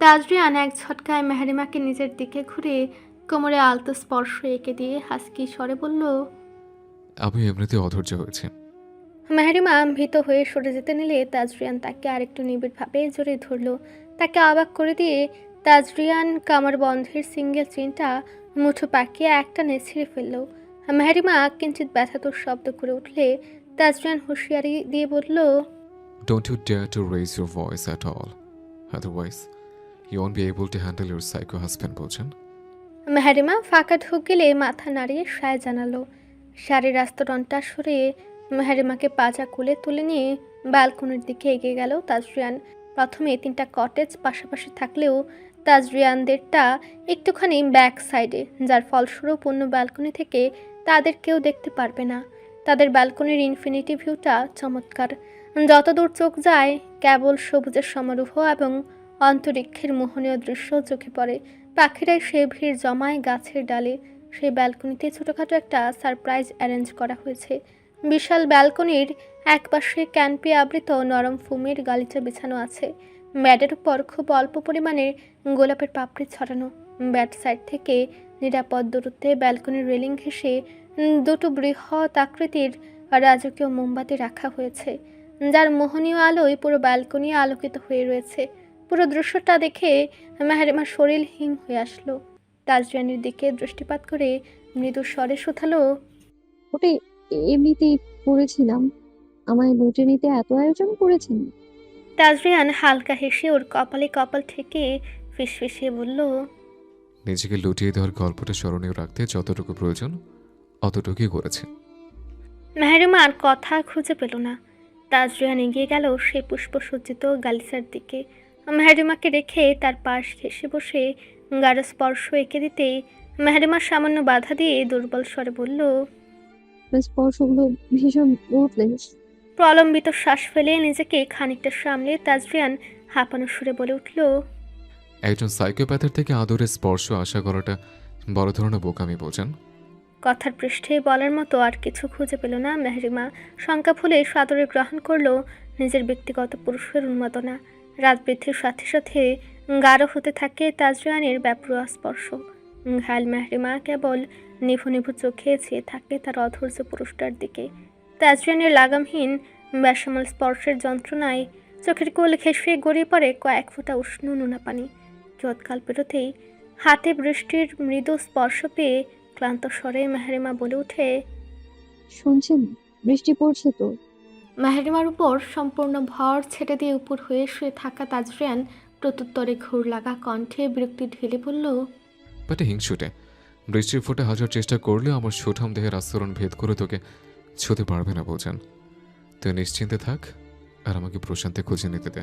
তাজরিয়ান এক ঝটকায় মেহরিমাকে নিজের দিকে ঘুরে কোমরে আলতো স্পর্শ এঁকে দিয়ে হাসকি স্বরে বলল, আমি এমনিতে অধৈর্য হয়েছে। মেহরিমা ভীত হয়ে সরে যেতে নিলে তাজরিয়ান তাকে আরেকটু নিবিড়ভাবে জড়িয়ে ধরল। তাকে অবাক করে দিয়ে তাজরিয়ান কামার বন্ধের সিঙ্গেল চেনটা মুঠো পাকিয়ে একটা ছিঁড়ে ফেলল। মেহরিমা কিঞ্চিত ব্যথাতুর শব্দ করে উঠলে তাজরিয়ান হুঁশিয়ারি দিয়ে বলল, Don't you dare to raise your voice at all. Otherwise, you won't be able to handle your psycho husband, বলছেন। মেহরিমা ফাঁকা ঢুক গেলে মাথা নাড়িয়ে সায় জানালো। শাড়ির আস্তরণটা সরিয়ে মেহরিমাকে পাজা কোলে তুলে নিয়ে ব্যালকনির দিকে এগিয়ে গেল তাজরিয়ান। প্রথমে 3টা কটেজ পাশাপাশি থাকলেও তাজরিয়ানদেরটা একটুখানি ব্যাক সাইডে, যার ফলস্বরূপ অন্য ব্যালকনি থেকে তাদের কেউ দেখতে পারবে না। তাদের ব্যালকনির ইনফিনিটি ভিউটা চমৎকার। যতদূর চোখ যায় কেবল সবুজের সমারোহ এবং অন্তরিক্ষের মোহনীয় দৃশ্য চোখে পড়ে। পাখিরা সে ভিড় জমায় গাছের ডালে। সেই ব্যালকনিতে ছোটোখাটো একটা সারপ্রাইজ অ্যারেঞ্জ করা হয়েছে। বিশাল ব্যালকনির একপাশে ক্যানপি আবৃত নরম ফুমের গালিচা বিছানো আছে। ব্যাডের উপর খুব অল্প পরিমাণে গোলাপের পাপড়ি ছড়ানো। ব্যাড সাইড থেকে নিরাপদ দূরত্বে ব্যালকনির রেলিং ঘেঁষে দুটো বৃহৎ আকৃতির রাজকীয় মোমবাতি রাখা হয়েছে, যার মোহনীয় আলোয় পুরো ব্যালকনি আলোকিত হয়ে রয়েছে। পুরো দৃশ্যটা দেখে মেহেরিমার শরীর হিম হয়ে আসলো। তাজরিয়ানের দিকে দৃষ্টিপাত করে মৃদু স্বরে শুধালো, ওটা এমনিতেই করেছিলাম। আমায় লুটে নিতে এত আয়োজন করেছেন? তাজরিয়ান হালকা হেসে ওর কপালে কপাল ঠেকে ফিসফিসিয়ে বলল, নিজেকে লুটিয়ে দেওয়ার গল্পটা স্মরণীয় রাখতে যতটুকু প্রয়োজন অতটুকুই করেছে। মেহেরিমা আর কথা খুঁজে পেল না। তাজরিয়ান এগিয়ে গেল সে পুষ্পসজ্জিত গালিচার দিকে। মেহেরিমাকে রেখে তার পাশ ঘেঁষে বসে গাঢ় স্পর্শ এঁকে দিতেই মেহেরিমার সামান্য বাধা দিয়ে দুর্বল স্বরে বলল, স্পর্শগুলো ভীষণ রুটলেস। প্রলম্বিত শ্বাস ফেলে নিজেকে খানিকটা সামলে তাজরিয়ান হাঁপানো সুরে বলে উঠল, একজন সাইকোপ্যাথের থেকে আদরের স্পর্শ আশা করাটা বড় ধরনের বোকামি বোঝেন। কথার পৃষ্ঠে বলার মতো আর কিছু খুঁজে পেল না মেহেরিমা। শঙ্কা ফুলে সাদরে গ্রহণ করলো নিজের ব্যক্তিগত পুরুষের উন্মাদনা। রাত বৃদ্ধির সাথে সাথে গাঢ় হতে থাকে তাজরিয়ানের ব্যাপরোয়া স্পর্শ। ঘায়াল মেহেরিমা কেবল নিভু নিভু চোখে চেয়ে থাকে তার অধৈর্য পুরুষটার দিকে। তাজরিয়ানের লাগামহীন বেসামাল স্পর্শের যন্ত্রণায় চোখের কোল ঘেঁষে গড়িয়ে পড়ে কয়েক ফোঁটা উষ্ণ নোনা পানি। যৎকাল পেরোতেই হাতে বৃষ্টির মৃদু স্পর্শ পেয়ে ক্লান্ত স্বরে মেহেরিমা বলে ওঠে, শুনছেন? বৃষ্টি পড়ছে তো। মেহেরিমার উপর সম্পূর্ণ ভর ছেড়ে দিয়ে উপর হয়ে শুয়ে থাকা তাজরিয়ান প্রত্যুত্তরে ঘোর লাগা কণ্ঠে বিরক্তি ঢেলে বলল, বাট হিংসুটে বৃষ্টির ফোঁটে হাজার চেষ্টা করলেও আমার সুঠাম দেহের আস্তরণ ভেদ করে তোকে ছুঁতে পারবে না বোঝেন। তুই নিশ্চিন্তে থাক আর আমাকে প্রশান্তে খুঁজে নিতে দে।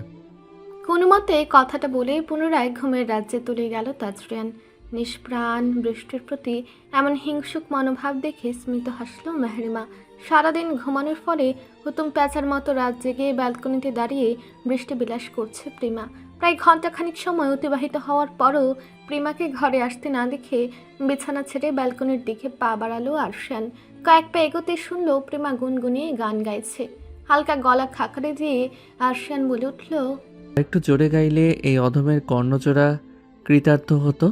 কোনো মতে কথাটা বলে পুনরায় ঘুমের রাজ্যে তুলে গেল তাজরিয়ান। নিষ্প্রাণ বৃষ্টির প্রতি এমন হিংসুক মনোভাব দেখে স্মিত হাসল মেহেরিমা। সারাদিন ঘুমানোর ফলে হুতুম প্যাঁচার মতো রাত জেগে ব্যালকনিতে দাঁড়িয়ে বৃষ্টি বিলাস করছে প্রিমা। প্রায় ঘন্টাখানিক সময় অতিবাহিত হওয়ার পরও প্রিমাকে ঘরে আসতে না দেখে বিছানা ছেড়ে ব্যালকনির দিকে পা বাড়ালো আরশিয়ান। কয়েক পা এগোতে শুনল প্রিমা গুনগুনিয়ে গান গাইছে। হালকা গলা খাকারে দিয়ে আরশিয়ান বলে উঠল, একটু জোরে গাইলে এই অধমের কর্ণজোড়া কৃতার্থ হতো।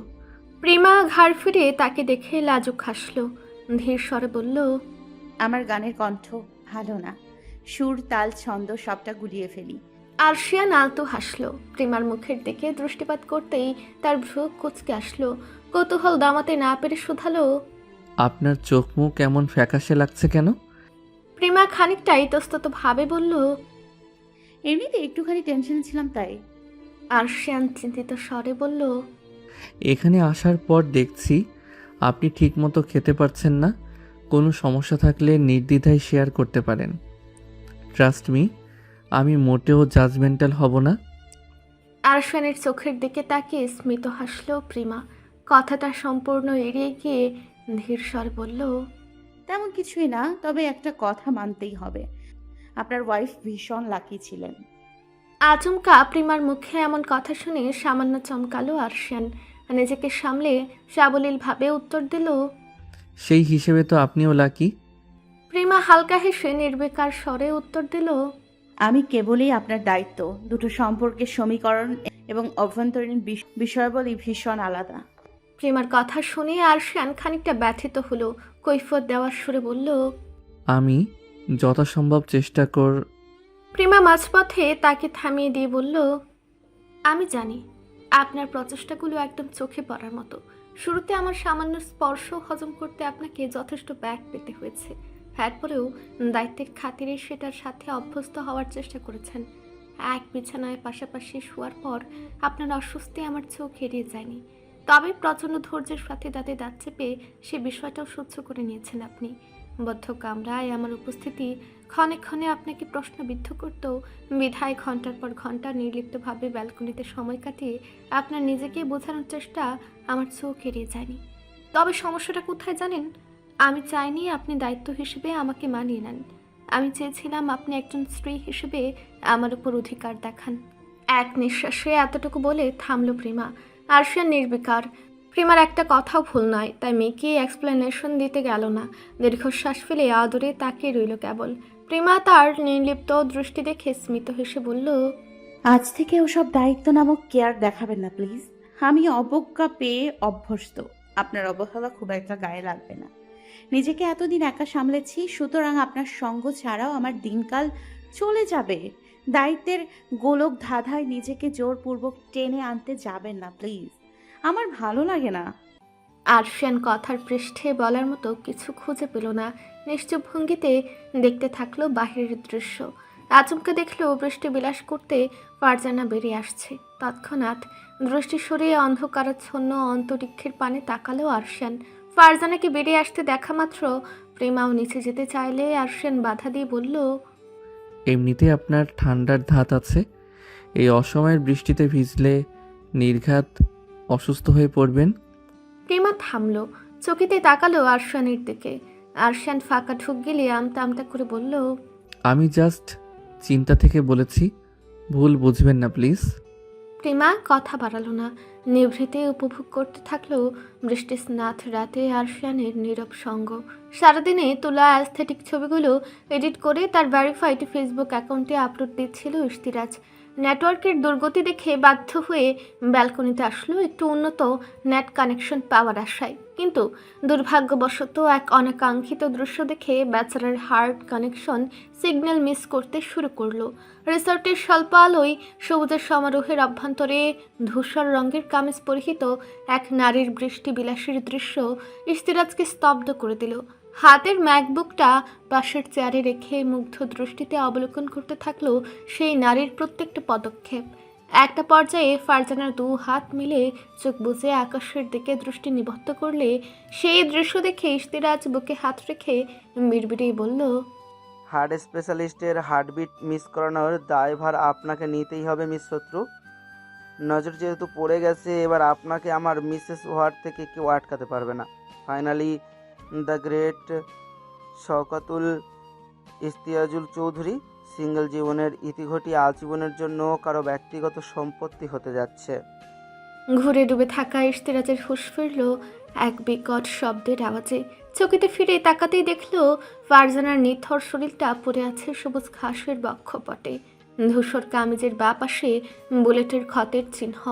প্রিমা ঘাড় ফিরে তাকে দেখে লাজুক হাসল। ধীর স্বরে বলল, আমার গানের কণ্ঠ ভালো না, সুর তাল ছন্দ সবটা গুলিয়ে ফেলি। আরশিয়ান আলতো হাসল। প্রিমার মুখের দিকে দৃষ্টিপাত করতেই তার ভ্রু কুঁচকে আসলো। কৌতূহল দামাতে না পেরে শুধালো, আপনার চোখ মুখ কেমন ফ্যাকাশে লাগছে কেন? প্রিমা খানিকটা ইতস্তত ভাবে বলল, এমনিতে একটুখানি টেনশনে ছিলাম তাই। আরশিয়ান চিন্তিত স্বরে বলল, এখানে আসার পর দেখছি আপনি ঠিকমতো খেতে পারছেন না। কোনো সমস্যা থাকলে নির্দ্বিধায় শেয়ার করতে পারেন। ট্রাস্ট মি, আমি মোটেও জাজমেন্টাল হব না। আরশিয়ানের চোখের দিকে তাকিয়ে স্মিত হাসল প্রিমা। কথাটা সম্পূর্ণ এড়িয়ে গিয়ে ধীর স্বরে বলল, তেমন কিছুই না, তবে একটা কথা মানতেই হবে, আপনার ওয়াইফ ভীষণ লাকি ছিলেন। আচমকা প্রিমার মুখে এমন কথা শুনে সামান্য চমকালো আরশিয়ান। নিজেকে সামলে সাবলীলভাবে উত্তর দিল, সেই হিসেবে তো আপনিও লাকি। প্রিমা হালকা হেসে নির্বিকার স্বরে উত্তর দিল, আমি কেবলই আপনার দায়িত্ব। দুটো সম্পর্কের সমীকরণ এবং অভ্যন্তরীণ বিষয়াবলী ভীষণ আলাদা। প্রিমার কথা শুনে আরশিয়ান খানিকটা ব্যথিত হলো। কৈফিয়ত দেওয়ার সুরে বলল, আমি যথাসম্ভব চেষ্টা প্রিমা মাঝপথে তাকে থামিয়ে দিয়ে বলল, আমি জানি আপনার প্রচেষ্টাগুলো একদম চোখে পড়ার মতো। শুরুতে আমার সামান্য স্পর্শ হজম করতে আপনাকে যথেষ্ট ব্যাগ পেতে হয়েছে। এরপরেও দায়িত্বের খাতিরে সেটার সাথে অভ্যস্ত হওয়ার চেষ্টা করেছেন। এক বিছানায় পাশাপাশি শোয়ার পর আপনার অস্বস্তি আমার চোখ এড়িয়ে যায়নি। তবে প্রচণ্ড ধৈর্যের সাথে দাঁতে দাঁত চেপে সে বিষয়টাও সহ্য করে নিয়েছেন আপনি। বদ্ধ কামরায় আমার উপস্থিতি ক্ষণে ক্ষণে আপনাকে প্রশ্নবিদ্ধ করত, বিধায় ঘন্টার পর ঘন্টা নির্লিপ্তভাবে ব্যালকনিতে সময় কাটিয়ে আপনার নিজেকে বোঝানোর চেষ্টা আমার চোখ এড়িয়ে যায়নি। তবে সমস্যাটা কোথায় জানেন? আমি চাইনি আপনি দায়িত্ব হিসেবে আমাকে মানিয়ে নেন। আমি চেয়েছিলাম আপনি একজন স্ত্রী হিসেবে আমার উপর অধিকার দেখান। এক নিঃশ্বাসে এতটুকু বলে থামল প্রেমা। আরশিয়ান নির্বিকার। প্রেমার একটা কথাও ভুল নয়, তাই মেয়েকে এক্সপ্লেনেশন দিতে গেল না। দীর্ঘশ্বাস ফেলে আদরে তাকিয়ে রইল কেবল। প্রেমা তার নির্লিপ্ত দৃষ্টি দেখে স্মিত হেসে বলল, আজ থেকে ওসব দায়িত্ব নামক কেয়ার দেখাবেন না প্লিজ। আমি অবজ্ঞা পেয়ে অভ্যস্ত। আপনার অবহেলা খুব একটা গায়ে লাগবে না। নিজেকে এতদিন একা সামলেছি, সুতরাং আপনার সঙ্গ ছাড়াও আমার দিনকাল চলে যাবে। দায়িত্বের গোলক ধাঁধায় নিজেকে জোরপূর্বক টেনে আনতে যাবেন না প্লিজ। আমার ভালো লাগে না। আরশিয়ান কথার পৃষ্ঠে বলার মতো কিছু খুঁজে পেল না। নিশ্চুপ ভঙ্গিতে দেখতে থাকলো বাহিরের দৃশ্য। আচমকা দেখলো বৃষ্টি বিলাস করতে ফারজানা বেরিয়ে আসছে। তৎক্ষণাৎ দৃষ্টি সরিয়ে অন্ধকারাচ্ছন্ন অন্তরিক্ষের পানে তাকালো আরশিয়ান। ফারজানাকে বেরিয়ে আসতে দেখা মাত্র প্রেমাও নিচে যেতে চাইলে আরশিয়ান বাধা দিয়ে বলল, এমনিতে আপনার ঠান্ডার ধাত আছে, এই অসময়ের বৃষ্টিতে ভিজলে নির্ঘাত অসুস্থ হয়ে পড়বেন। প্রেমা থামলো, চকিতে তাকালো আরশিয়ানের দিকে। আরশিয়ান ফাঁকা ঢুক গেলে আমতা আমতা করে বলল, আমি জাস্ট চিন্তা থেকে বলেছি, ভুল বুঝবেন না প্লিজ। প্রেমা কথা বাড়ালো না, নিভৃতে উপভোগ করতে থাকলো বৃষ্টি স্নাত রাতে আরশিয়ানের নীরব সঙ্গ। সারাদিনে তোলা অ্যাস্থেটিক ছবিগুলো এডিট করে তার ভেরিফাইড ফেসবুক অ্যাকাউন্টে আপলোড দিচ্ছিল ইশতিরাজ। নেটওয়ার্কের দুর্গতি দেখে বাধ্য হয়ে ব্যালকনিতে আসলো একটু উন্নত নেট কানেকশন পাওয়ার আশায়। কিন্তু দুর্ভাগ্যবশত এক অনাকাঙ্ক্ষিত দৃশ্য দেখে বেচারার হার্ড কানেকশন সিগন্যাল মিস করতে শুরু করলো। রিসর্টের স্বল্প আলোয় সবুজের সমারোহের অভ্যন্তরে ধূসর রঙের কামিজ পরিহিত এক নারীর বৃষ্টি বিলাসীর দৃশ্য ইশতিরাজকে স্তব্ধ করে দিল। হাতের ম্যাকবুকটা পাশের চেয়ারে রেখে মুগ্ধ দৃষ্টিতে অবলোকন করতে থাকলো সেই নারীর প্রত্যেকটা পদক্ষেপ। একটা পর্যায়ে ফারজানার দু হাত মিলে চোখ বুজে আকাশের দিকে দৃষ্টি নিবদ্ধ করলে সেই দৃশ্য দেখে ইশতিরাজ বুকে হাত রেখে বিড়বিড়িয়ে বলল, হার্ট স্পেশালিস্টের হার্টবিট মিস করানোর দায়ভার আপনাকে নিতেই হবে মিস শত্রু। নজর যেহেতু পড়ে গেছে, এবার আপনাকে আমার মিসেস ওয়ার্ড থেকে কেউ আটকাতে পারবে না। Finally the great Shawkatul Istiyajul Chowdhury single জীবনের ইতিঘটি আজীবনের জন্য কারো ব্যক্তিগত সম্পত্তি হতে যাচ্ছে। ঘুরে ডুবে থাকা ইশতিরাজের হুঁশ ফিরল এক বিকট শব্দের আওয়াজে। চকিতে ফিরে তাকাতেই দেখলো ফারজানার নিথর শরীরটা পড়ে আছে সবুজ ঘাসের বক্ষপটে। ধূসর কামিজের বাঁ পাশে বুলেটের ক্ষতের চিহ্ন,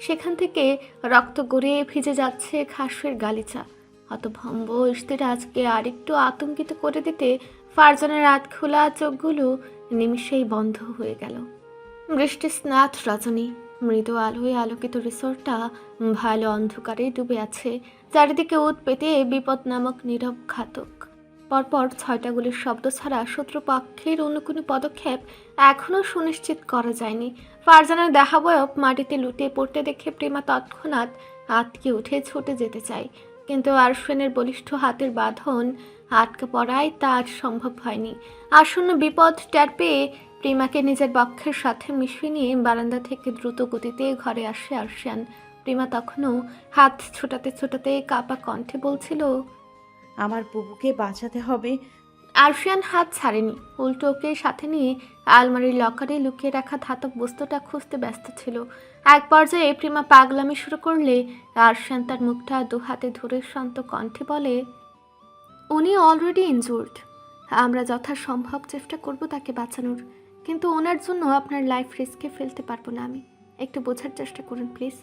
সেখান থেকে রক্ত গড়িয়ে ভিজে যাচ্ছে ঘাসের গালিচা। হতভম্ব ইশতিরাজকে আরেকটু আতঙ্কিত করে দিতে ফারজানার রাত খোলা চোখগুলো নিমিষেই বন্ধ হয়ে গেল। বৃষ্টি স্নাত রজনী, মৃদু আলোয় আলোকিত রিসোর্টটা ভালো অন্ধকারে ডুবে আছে। চারিদিকে উৎ পেতে বিপদ নামক নীরব ঘাতক। পরপর 6টা গুলির শব্দ ছাড়া শত্রুপক্ষের অন্য কোনো পদক্ষেপ এখনও সুনিশ্চিত করা যায়নি। ফারজানার দেহাবয়ব মাটিতে লুটিয়ে পড়তে দেখে প্রেমা তৎক্ষণাৎ আটকে উঠে ছুটে যেতে চায়, কিন্তু আরশিয়ানের বলিষ্ঠ হাতের বাঁধন আটকে পড়ায় তা আর সম্ভব হয়নি। আসন্ন বিপদ টের পেয়ে প্রেমাকে নিজের বক্ষের সাথে মিশিয়ে নিয়ে বারান্দা থেকে দ্রুত গতিতে ঘরে আসে আরশিয়ান। প্রেমা তখনও হাত ছোটাতে ছোটাতে কাপা কণ্ঠে বলছিল, আমার বুবুকে বাঁচাতে হবে। আরশিয়ান হাত ছাড়েনি, উল্টো ওকে সাথে নিয়ে আলমারির লকারে লুকিয়ে রাখা ধাতব বস্তুটা খুঁজতে ব্যস্ত ছিল। এক পর্যায়ে প্রেমা পাগলামি শুরু করলে আরশিয়ান তার মুখটা দু হাতে ধরে শান্ত কণ্ঠে বলে, উনি অলরেডি ইনজুর্ড। আমরা যথাসম্ভব চেষ্টা করব তাকে বাঁচানোর, কিন্তু ওনার জন্য আপনার লাইফ রিস্কে ফেলতে পারবো না আমি। একটু বোঝার চেষ্টা করুন প্লিজ।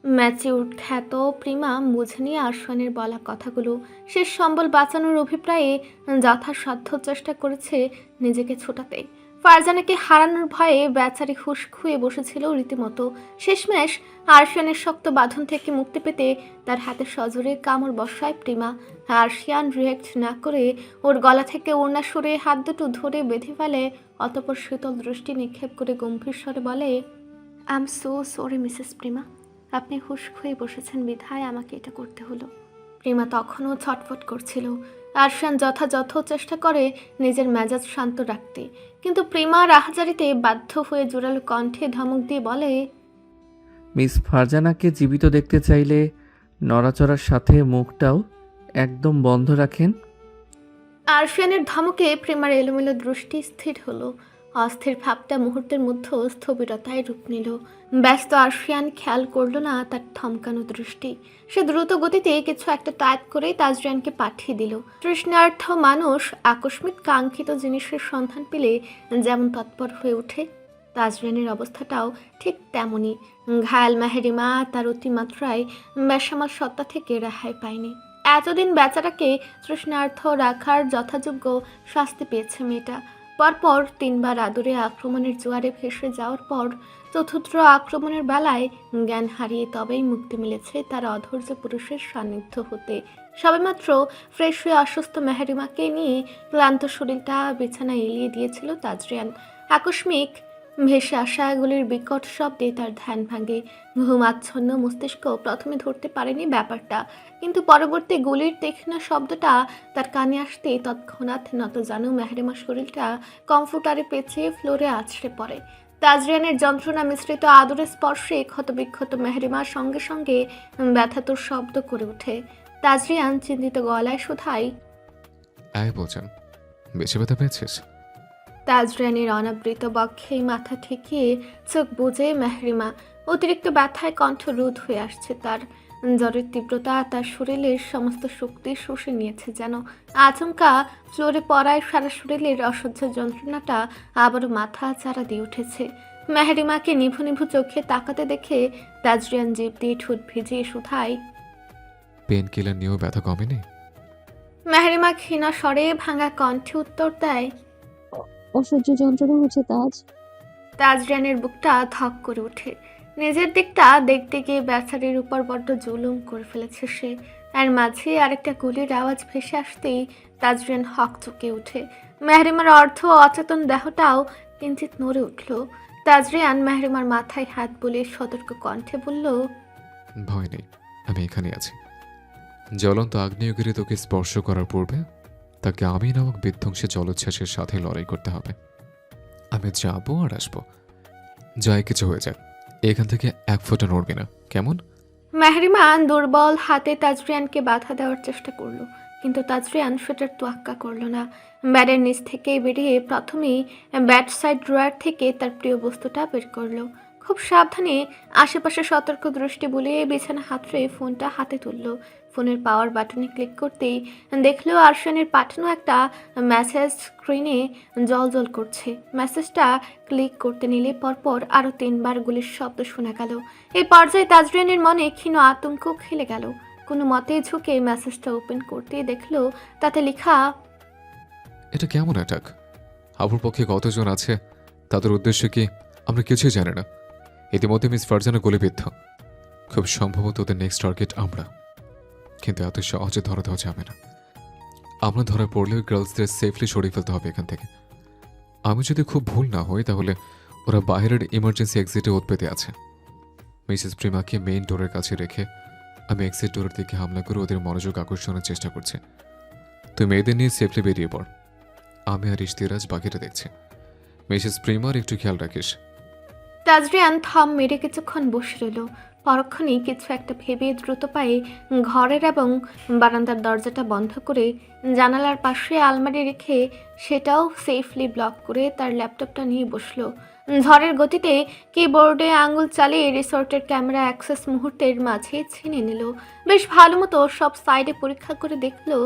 ম্যাচিউর খ্যাত প্রেমা বুঝে নিয়ে আরশিয়ানের বলা কথাগুলো। শেষ সম্বল বাঁচানোর অভিপ্রায়ে যথাসাধ্য চেষ্টা করেছে নিজেকে ছোটাতে। ফারজানাকে হারানোর ভয়ে বেচারি হুঁশ খুয়ে বসেছিল রীতিমতো। শেষমেশ আরশিয়ানের শক্ত বাঁধন থেকে মুক্তি পেতে তার হাতে সজোরে কামড় বসায় প্রেমা। আরশিয়ান রিয়েক্ট না করে ওর গলা থেকে ওড়না সরে হাত দুটো ধরে বেঁধে ফেলে, অতঃপর শীতল দৃষ্টি নিক্ষেপ করে গম্ভীর স্বরে বলে, I am so sorry Mrs Prema, আপনি হুঁশ খুয়ে বসেছেন বিধায় আমাকে এটা করতে হলো। প্রেমা তখনও ছটফট করছিল। আরশান যথাযথ চেষ্টা করে নিজের মেজাজ শান্ত রাখতে, কিন্তু প্রেমা রাহাজারিতে বাধ্য হয়ে জোরালো কণ্ঠে ধমক দিয়ে বলে, মিস ফারজানাকে জীবিত দেখতে চাইলে নড়াচড়ার সাথে মুখটাও একদম বন্ধ রাখেন। আরশিয়ানের ধমকে প্রেমার এলোমেলো দৃষ্টি স্থির হলো। অস্থির ভাবটা মুহূর্তের মধ্যে স্থবিরতায় রূপ নিল। ব্যস্ত আরশিয়ান খেয়াল করলো না তার থমকানো দৃষ্টি। সে দ্রুত গতিতে কিছু একটা টাইপ করে তাজরিয়ানকে পাঠিয়ে দিল। তৃষ্ণার্থ মানুষ আকস্মিক কাঙ্ক্ষিত জিনিসের সন্ধান পেলে যেমন তৎপর হয়ে ওঠে, তাজরিয়ানের অবস্থাটাও ঠিক তেমনই। ঘায়াল মেহেরিমা তার অতিমাত্রায় বেসামাল সত্তা থেকে রেহাই পায়নি। এতদিন বেচারাকে তৃষ্ণার্থ রাখার যথাযোগ্য শাস্তি পেয়েছে মেয়েটা। পরপর 3 বার আদরে আক্রমণের জোয়ারে ভেসে যাওয়ার পর চতুর্থ আক্রমণের বেলায় জ্ঞান হারিয়ে তবেই মুক্তি মিলেছে তার অধৈর্য পুরুষের সান্নিধ্য হতে। সবেমাত্র ফ্রেশ হয়ে অসুস্থ মেহেরিমাকে নিয়ে ক্লান্ত শরীরটা বিছানায় এলিয়ে দিয়েছিল তাজরিয়ান। আকস্মিক ভেসে আসা এগুলির বিকট শব্দে তার ধ্যান ভাঙে। ঘুমাচ্ছন্ন মস্তিষ্ক প্রথমে ধরতে পারেনি ব্যাপারটা, কিন্তু পরবর্তী গুলির তীক্ষ্ণ শব্দটা তার কানে আসতে তৎক্ষণাৎ নতজানু মেহেরিমার শরীরটা কম্পিউটারে পেঁচিয়ে ফ্লোরে আছড়ে পড়ে। তাজরিয়ানের যন্ত্রণা মিশ্রিত আদরের স্পর্শে ক্ষতবিক্ষত মেহেরিমার সঙ্গে সঙ্গে ব্যথাতুর শব্দ করে ওঠে। তাজরিয়ান চিন্তিত গলায় শুধায়, বলছেন বেশি ব্যথা পেয়েছিস? তাজরিয়ানের অনাবৃত বক্ষে মাথা ঠেকিয়ে চোখ বুজে মেহরিমা। অতিরিক্ত ব্যথায় কণ্ঠ রোধ হয়ে আসছে তার। জ্বরের তীব্রতা তার শরীরের সমস্ত শক্তি শুষে নিয়েছে যেন। আচমকা ফ্লোরে পড়ায় সারা শরীরের অসহ্য যন্ত্রণাটা আবারও মাথা চারা দিয়ে উঠেছে। মেহরিমাকে নিভু নিভু চোখে তাকাতে দেখে তাজরিয়ান জিভ দিয়ে ঠোঁট ভিজিয়ে শুধায়, পেন কিলার নিয়েও ব্যথা কমেনি? মেহরিমা ক্ষীণ স্বরে ভাঙা কণ্ঠে উত্তর দেয়, অসহ্য যন্ত্রণা হচ্ছে তাজ। তাজরিয়ানের বুকটা ধক করে ওঠে। নিজের দিকটা দেখতে গিয়ে বেচারির উপর বড্ড জুলুম করে ফেলেছে সে। আর মাঝে আরেকটা গুলির আওয়াজ ভেসে আসতেই তাজরিয়ান হক চুকে ওঠে। মেহরিমার অর্ধ অচেতন দেহটাও কিঞ্চিত নড়ে উঠল। তাজরিয়ান মেহরিমার মাথায় হাত বুলিয়ে সতর্ক কণ্ঠে বলল, ভয় নেই, আমি এখানে আছি। জ্বলন্ত আগ্নেয়গিরি তোকে স্পর্শ করার পূর্বে তাকে আমি নামক বিধ্বংসী জলোচ্ছ্বাসের সাথে লড়াই করতে হবে। আমি যাবো আর আসবো, যাই কিছু হয়ে যাক, এখান থেকে 1 ফুটও নড়বি না, কেমন? মেহরিমা দুর্বল হাতে তাজরিয়ানকে বাধা দেওয়ার চেষ্টা করলো, কিন্তু তাজরিয়ান সেটার তোয়াক্কা করলো না। ব্যাডের নিচ থেকে বেরিয়ে প্রথমেই ব্যাড সাইড ড্রয়ার থেকে তার প্রিয় বস্তুটা বের করলো। খুব সাবধানে আশেপাশে সতর্ক দৃষ্টি বুলিয়ে বিছানা হাতড়ে ফোনটা হাতে তুললো। ফোনের পাওয়ার বাটনে ক্লিক করতেই দেখলো আরশানের পাঠানো একটা মেসেজ স্ক্রিনে জল করছে। মেসেজটা ক্লিক করতে নিলে পরপর আরও 3 বার গুলির শব্দ শোনা গেল। এই পর্যায়ে তাজরিয়ানের মনে ক্ষীণ আতঙ্ক খেলে গেল। কোনো মতে ঝুঁকে মেসেজটা ওপেন করতেই দেখলো তাতে লেখা, এটা কেমন অ্যাটাক? আপুর পক্ষে কতজন আছে, তাদের উদ্দেশ্য কি, আমরা কিছুই জানি না। ইতিমধ্যে মিস ফারজানা গুলিবিদ্ধ। খুব সম্ভবত ওদের নেক্সট টার্গেট আমরা, কিন্তু এত সহজে ধরা দেওয়া যাবে না। আমরা ধরা পড়লেও গার্লসদের সেফলি সরিয়ে ফেলতে হবে এখান থেকে। আমি যদি খুব ভুল না হই তাহলে ওরা বাইরের ইমার্জেন্সি এক্সিটে ওত পেতে আছে। মিসেস প্রিমাকে মেইন ডোরের কাছে রেখে আমি এক্সিট ডোরের দিকে হামলা করে ওদের মনোযোগ আকর্ষণের চেষ্টা করছি। তুই মেয়েদের নিয়ে সেফলি বেরিয়ে পড়, আমি আর ইশতিয়ারাজ বাকিটা দেখছি। মিসেস প্রিমার একটু খেয়াল রাখিস। তাজরিয়ান থম মেরে কিছুক্ষণ বসে রইল। পরক্ষণেই কিছু একটা ভেবে দ্রুত পায়ে ঘরের এবং বারান্দার দরজাটা বন্ধ করে জানালার পাশে আলমারি রেখে সেটাও সেফলি ব্লক করে তার ল্যাপটপটা নিয়ে বসলো। ঝড়ের গতিতে কিবোর্ডে আঙুল চালিয়ে রিসোর্টের ক্যামেরা অ্যাক্সেস মুহূর্তের মাঝে ছিনে নিল। বেশ ভালো মতো সব সাইডে পরীক্ষা করে দেখলো